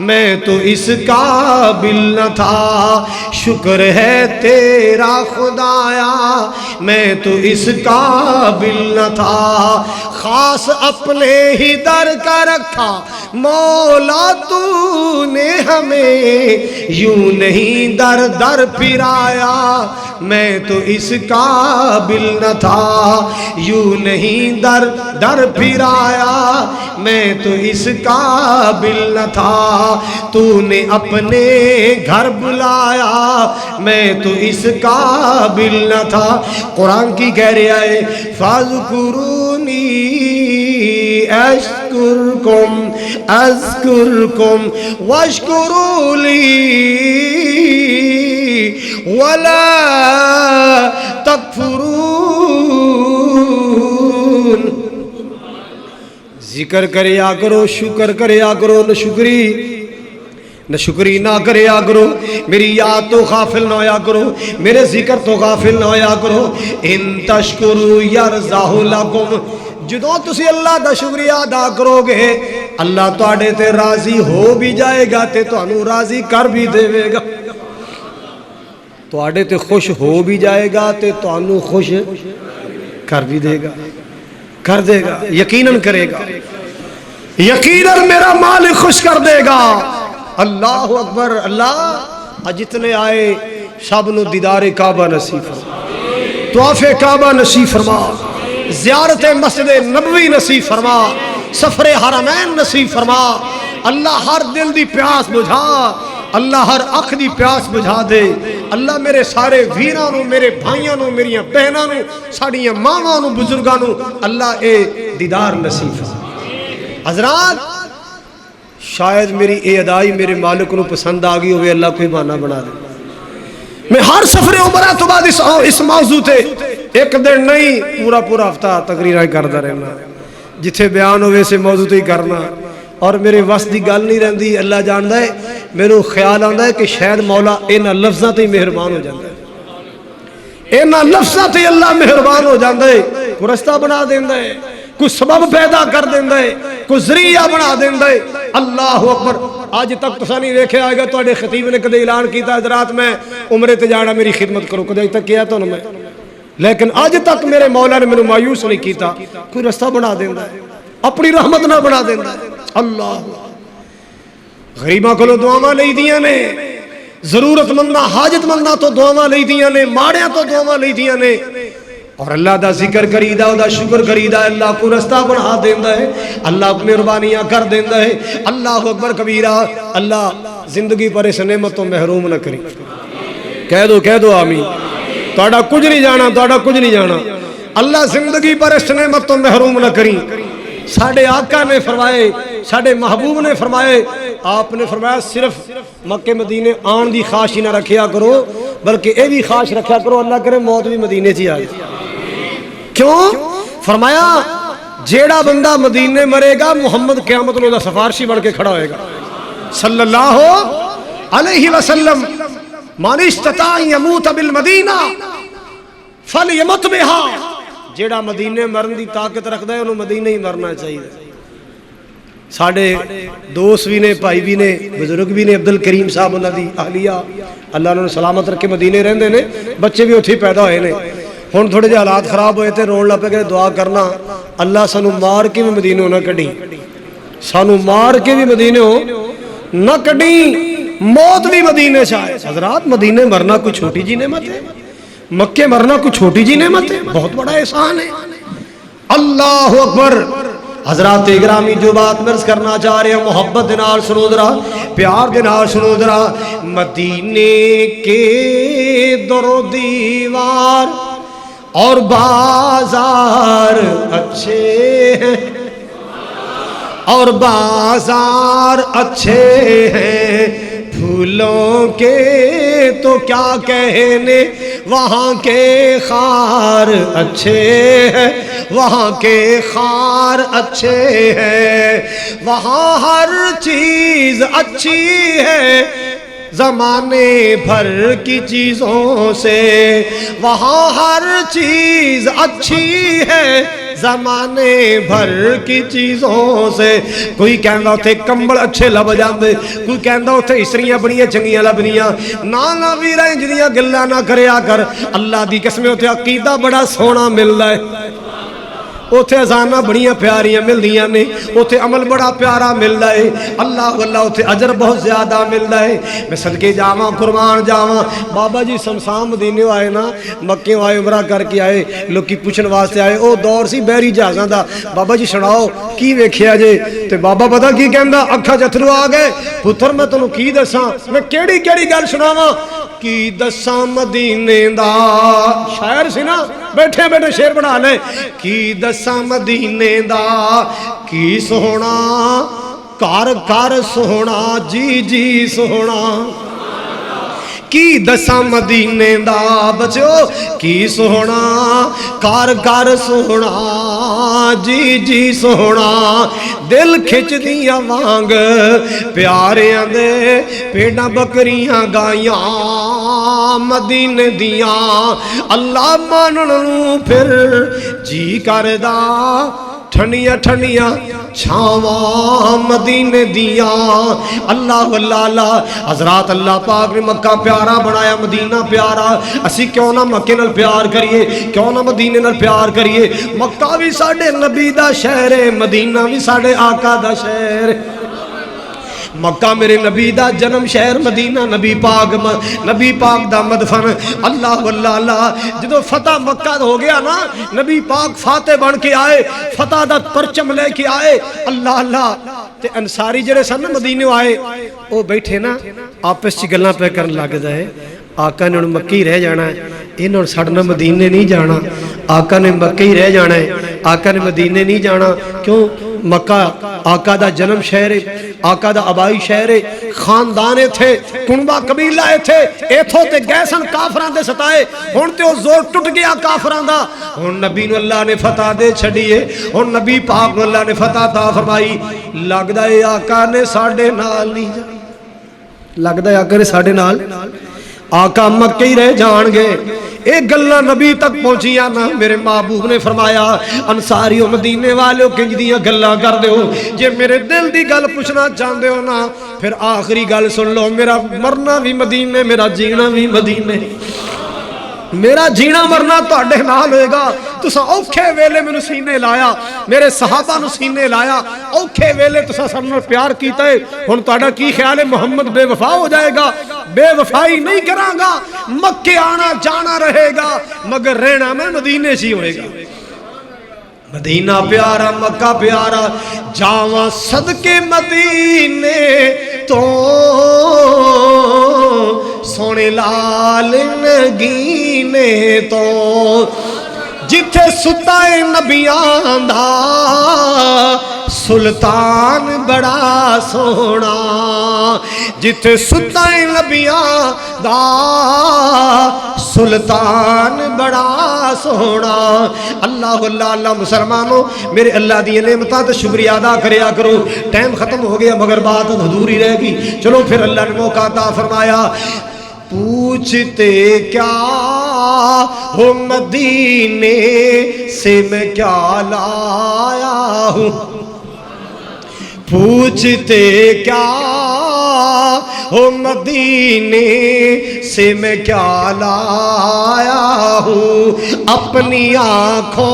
میں تو اس قابل نہ تھا، شکر ہے تیرا خدایا میں تو اس قابل نہ تھا، خاص اپنے ہی در کا رکھا مولا تو نے ہمیں، یوں نہیں در در پھرایا میں تو اس قابل نہ تھا، یوں نہیں در در پھرایا میں تو اس قابل نہ تھا، تو نے اپنے گھر بلایا میں تو اس قابل نہ تھا۔ قرآن کی کہہ رہا ہے فاذکرونی اذکرکم اذکرکم واشکروا لی ولا تکفرون، ذکر کریا کرو، شکر کریا کرو، نہ شکری نہ کریا کرو، میری یاد تو غافل نہ ہویا کرو، میرے ذکر تو غافل نہ ہویا کرو، ان تشکروا یرضہ لکم، جدوں تسی اللہ دا شکریہ ادا کرو گے اللہ تواڈے تے راضی ہو بھی جائے گا تے تانوں راضی کر بھی دے گا، تواڈے تے خوش ہو بھی جائے گا تے تانوں خوش کر بھی دے گا، کر دے گا، یقیناً کرے گا، یقیناً میرا مالک خوش کر دے گا۔ اللہ اکبر۔ اللہ جتنے آئے سب نو دیدار کعبہ نصیب فرما، طواف کعبہ نصیب فرما، زیارت مسجد نبوی نصیب فرما، سفر حرمین نصیب فرما۔ اللہ ہر دل دی پیاس بجھا، اللہ ہر اکھ دی پیاس بجھا دے۔ اللہ میرے سارے ویراں نو، میرے بھائیاں نو، میری بہناں نو، ساڈیاں ماواں نو، بزرگاں نو اللہ اے دیدار نصیب فرما۔ حضرات شاید میری اے ادائی میرے مالک نو پسند آ گئی ہوئے، اللہ کوئی بہانہ بنا دے۔ میں ہر سفر عمرہ تو بعد اس موضوع تے ایک دن نہیں پورا ہفتہ تقریریں کرتا رہنا، جتھے بیان ہوئے سے موضوع تو ہی کرنا، اور میرے وس دی گل نہیں رہندی۔ اللہ جاندا ہے، میرے خیال آندا ہے کہ شاید مولا انہاں لفظاں تے مہربان ہو جاندا ہے، انہاں لفظاں تے اللہ مہربان ہو جاندا ہے، کوئی رستہ بنا دیندا ہے، کوئی سبب پیدا کر دیندا ہے، کوئی ذریعہ بنا دیندا ہے۔ اللہ اکبر۔ آج تک تساں نہیں دیکھیا آئے گا تواڈے خطیب نے کدے اعلان کیتا حضرات میں عمرے تے جانا میری خدمت کرو، کدے تک کیا تو میں، لیکن آج تک میرے مولا نے مینوں مایوس نہیں کیتا۔ کوئی رستہ بنا دیندا ہے، اپنی رحمت نہ بنا دیندا ہے۔ اللہ غریباں کولوں دعاواں لئی دیاں نے، ضرورت منداں حاجت منداں تو دعاواں لئی دیاں نے، ماڑیاں تو دعاواں لئی دیاں نے، اور اللہ دا ذکر کریدا، دا شکر کریدا، اللہ کو رستہ بنا دیندا ہے، اللہ مہربانیاں کر دیندا ہے۔ اللہ اکبر کبیرہ۔ اللہ زندگی پر اس نعمت تو محروم نہ کری۔ کہہ دو آمین۔ تہاڈا کچھ نہیں جانا، تہاڈا کچھ نہیں جانا۔ اللہ زندگی پر اس نعمت تو محروم نہ کری۔ ساڈے آقا نے فرمائے، ساڈے محبوب نے فرمائے، آپ نے فرمایا صرف مکے مدینے آن دی خواہش ہی نہ رکھیا کرو، بلکہ اے بھی خواہش رکھیا کرو اللہ کرے موت بھی مدینے چ آ جائے۔ کیوں؟ فرمایا جیڑا بندہ مدینے مرے گا محمد قیامت نو دا سفارشی بن کے کھڑا ہوئے گا صلی اللہ علیہ وسلم۔ من استطاع یموت بالمدینہ فلیمت بہا۔ جیڑا مدینے مرن دی طاقت رکھدا ہے انہوں مدینے ہی مرنا چاہیے۔ ساڑھے دوست بھی نے، بھائی بھی نے، بزرگ بھی نے، عبد الکریم صاحب انہاں دی اہلیہ اللہ انہوں نے سلامت رکھ کے مدینے رہندے نے، بچے بھی اتھی پیدا ہوئے نے۔ ہن تھوڑے جے حالات خراب ہوئے تھے، رون لپے کہ دعا کرنا اللہ سانو مار کے بھی مدینے نہ کڈی، سانو مار کے بھی مدینے نہ کڈی، موت بھی مدینے سے آئے۔ حضرات مدینے مرنا کوئی چھوٹی جی نعمت ہے، مکے مرنا کوئی چھوٹی جی نعمت ہے، بہت بڑا احسان ہے۔ اللہ اکبر۔ حضرات گرامی جو بات مرض کرنا چاہ رہے ہیں محبت دنال سنو ذرا، پیار دنال سنو ذرا۔ مدینے کے در و دیوار اور بازار اچھے ہیں، اور بازار اچھے ہیں، پھولوں کے تو کیا کہنے، وہاں کے خار اچھے ہیں، وہاں کے خار اچھے ہیں، وہاں ہر چیز اچھی ہے زمانے بھر کی چیزوں سے، وہاں ہر چیز اچھی ہے زمانے بھر کی چیزوں سے۔ کوئی کہندا ہوتے کمبل اچھے لب جاندے، کوئی کہندا ہوتے اسریاں بڑیاں چنگیاں لبنیاں۔ نا ویرا انج دیاں گلاں نہ کریا کر، اللہ دی قسم ہوتے عقیدہ بڑا سونا ملدا ہے، اوتھے ازانہ بڑیاں پیاریاں ملدیاں نے، اوتھے عمل بڑا پیارا ملدا ہے، اللہ واللہ اوتھے اجر بہت زیادہ ملدا ہے۔ میں صدقے جاواں قربان جاواں، بابا جی سمسام مدینے آئے نا، مکے آئے عمرہ کر کے آئے، لوکی پوچھن واسطے آئے، او دور سی بحری جہازاں دا، بابا جی سناؤ کی ویکھیا جے؟ تے بابا پتہ کی کہندا، اکھاں چتھرو آ گئے، پتر میں تانوں کی دساں، میں کیڑی گل سناواں، کی دساں مدینے دا، شاعر سی نا، بیٹھے شعر بنا لے، کی دساں مدینے دا کی سونا، کار سونا، جی سونا، کی دساں مدینے دا بچو کی سونا، کار سونا، جی سونا، دل کھچ دیا وانگ پیاریاں دے پیڑاں بکریاں گائیاں مدینے دیاں، اللہ مانن نوں پھر جی کردا، ٹھنڈیاں ٹھنڈیاں چھاواں مدینے دیاں، اللہ واللہ اللہ۔ حضرات اللہ پاک نے مکہ پیارا بنایا، مدینہ پیارا، اسی کیوں نہ مکے نال پیار کریے، کیوں نہ مدینے نال پیار کریے۔ مکہ بھی ساڈے نبی دا شہر ہے، مدینہ بھی ساڈے آقا دا شہر ہے۔ مکہ میرے نبی دا جنم شہر، مدینہ نبی پاک دا مدفن۔ اللہ اللہ اللہ، جدو فتح مکہ ہو گیا نا، نبی پاک فاتح بن کے آئے، فتح دا پرچم لے کے آئے۔ اللہ اللہ، تے انصاری جڑے سن مدینے آئے، وہ بیٹھے نا آپس چ گلاں پہ کرن لگ جائے، آقا نے مکہ ہی رہ جانا ہے، انہوں سڑنا مدینے نہیں جانا، آقا نے مکہ ہی رہ جانا ہے، آقا نے مدینے نہیں جانا۔ کیوں؟ مکہ آقا دا جنم شہر ہے، آقا دا آبائی شہر ہے، خاندان تھے، کنبا قبیلہ تھے، ایتھوں تے گئے سن کافران دے ستائے، ہن تے وہ زور ٹوٹ گیا کافران دا، ہن نبی نو اللہ نے فتح دے چھڑیے، ہن نبی پاک نو اللہ نے فتح عطا فرمائی۔ لگدا ہے آقا نے ساڈے نال نہیں جانا، لگدا ہے آقا نے ساڈے نال، آقا مکہ ہی رہ جان گے۔ ایک گلہ نبی تک پہنچیا نا، میرے محبوب نے فرمایا انصاریوں مدینے والوں کنج دیاں گلہ کر دے ہو، جے میرے دل دی گل پوچھنا چاہندے ہو نا، پھر آخری گل سن لو، میرا مرنا بھی مدینے، میرا جینا بھی مدینے، میرا جینا مرنا تہاڈے نال ہوئے گا۔ تسا اوکھے ویلے میں سینے لایا، میرے صحابہ نو سینے لایا، اوکھے ویلے تسا سب نال پیار کیتا ہے، ہن تہاڈا کی خیال ہے محمد بے وفا ہو جائے گا؟ بے وفائی نہیں کراں گا، مکے آنا جانا رہے گا، مگر رہنا میں مدینے سے ہوئے گا۔ مدینہ پیارا، مکہ پیارا، جاواں صدقے مدینے تو سونے لال نگینے تو، جتھے ستا ہے نبیاں دا سلطان بڑا سونا، جتھے ستا ہے نبیاں دا سلطان بڑا سونا۔ اللہ اللہ اللہ، مسلمانوں میرے اللہ دی نعمتاں تے شکریہ ادا کریا کرو۔ ٹائم ختم ہو گیا مگر بات ادھوری رہ گئی، چلو پھر اللہ نے موقع عطا فرمایا۔ پوچھتے کیا ہو مدینے سے میں کیا لایا ہوں، پوچھتے کیا ہو مدینے سے میں کیا لایا ہوں، اپنی آنکھوں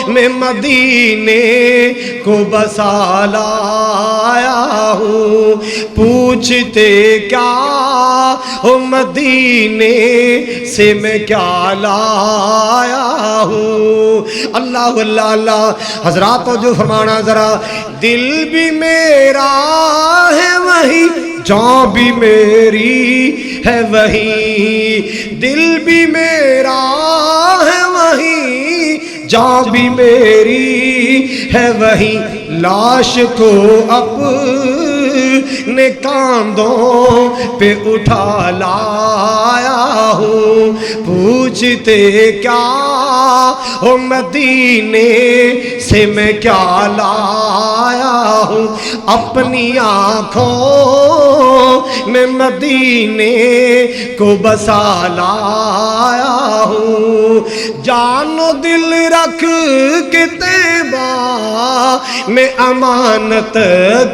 میں مدینے کو بسا لایا ہوں، پوچھتے کیا ہو مدینے سے میں کیا لایا ہوں۔ اللہ اللہ اللہ، حضرات جو فرمانا ذرا، دل بھی میرا ہے وہی، جان بھی میری ہے وہی، دل بھی میرا ہے وہی، جان بھی میری ہے وہی، لاش کو اپنے کاندھوں پہ اٹھا لایا ہوں، پوچھتے کیا ہو مدینے سے میں کیا لایا ہوں، اپنی آنکھوں میں مدینے کو بسا لایا ہوں، جان و دل رکھ کے طیبہ میں امانت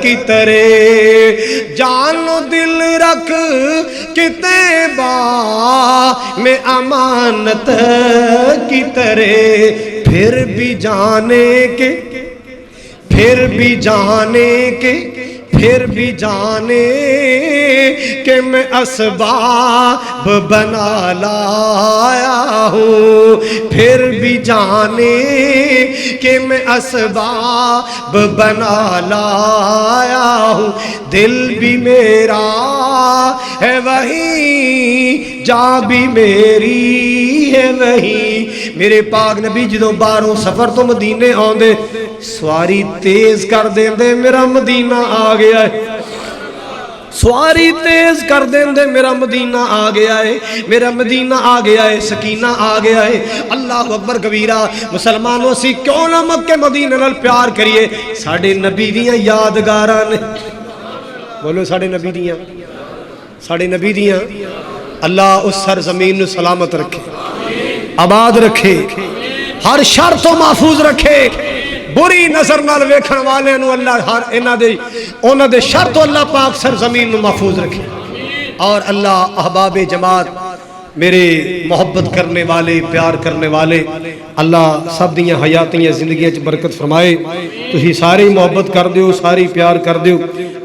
کی طرح، جان و دل رکھ کے طیبہ میں امانت کی طرح، پھر بھی جانے کے، پھر بھی جانے کے، پھر بھی جانے کہ میں اسباب بنا لایا ہوں، پھر بھی جانے کہ میں اسباب بنا لایا ہوں، دل بھی میرا ہے وہی، جان بھی میری ہے وہی۔ میرے پاک نبی جدوں باہروں سفر تو مدینے آندے، سواری تیز کر دیں دے، میرا مدینہ آ گیا ہے، سواری تیز کر دیں دے، میرا مدینہ آ گیا ہے، میرا مدینہ آ گیا ہے، سکینہ آ گیا ہے۔ اللہ اکبر کبیرہ۔ مسلمانوں اسی کیوں نہ مکہ مدینہ نال پیار کریے، ساڑھے نبی دیاں یادگاراں نے، بولو ساڑھے نبی دیاں، ساڑھے نبی دیاں۔ اللہ اس سرزمین نو سلامت رکھے، آباد رکھے، ہر شر تو محفوظ رکھے، بری نظر نال ویکھن والے نو اللہ ہر انہاں دے شر تو اللہ پاک سرزمین نو محفوظ رکھے، اور اللہ احباب جماعت میرے محبت کرنے والے، پیار کرنے والے، اللہ سب دیاں حیاتیاں زندگیاں چ برکت فرمائے۔ تسی ساری محبت کر دیو، ساری پیار کر دیو۔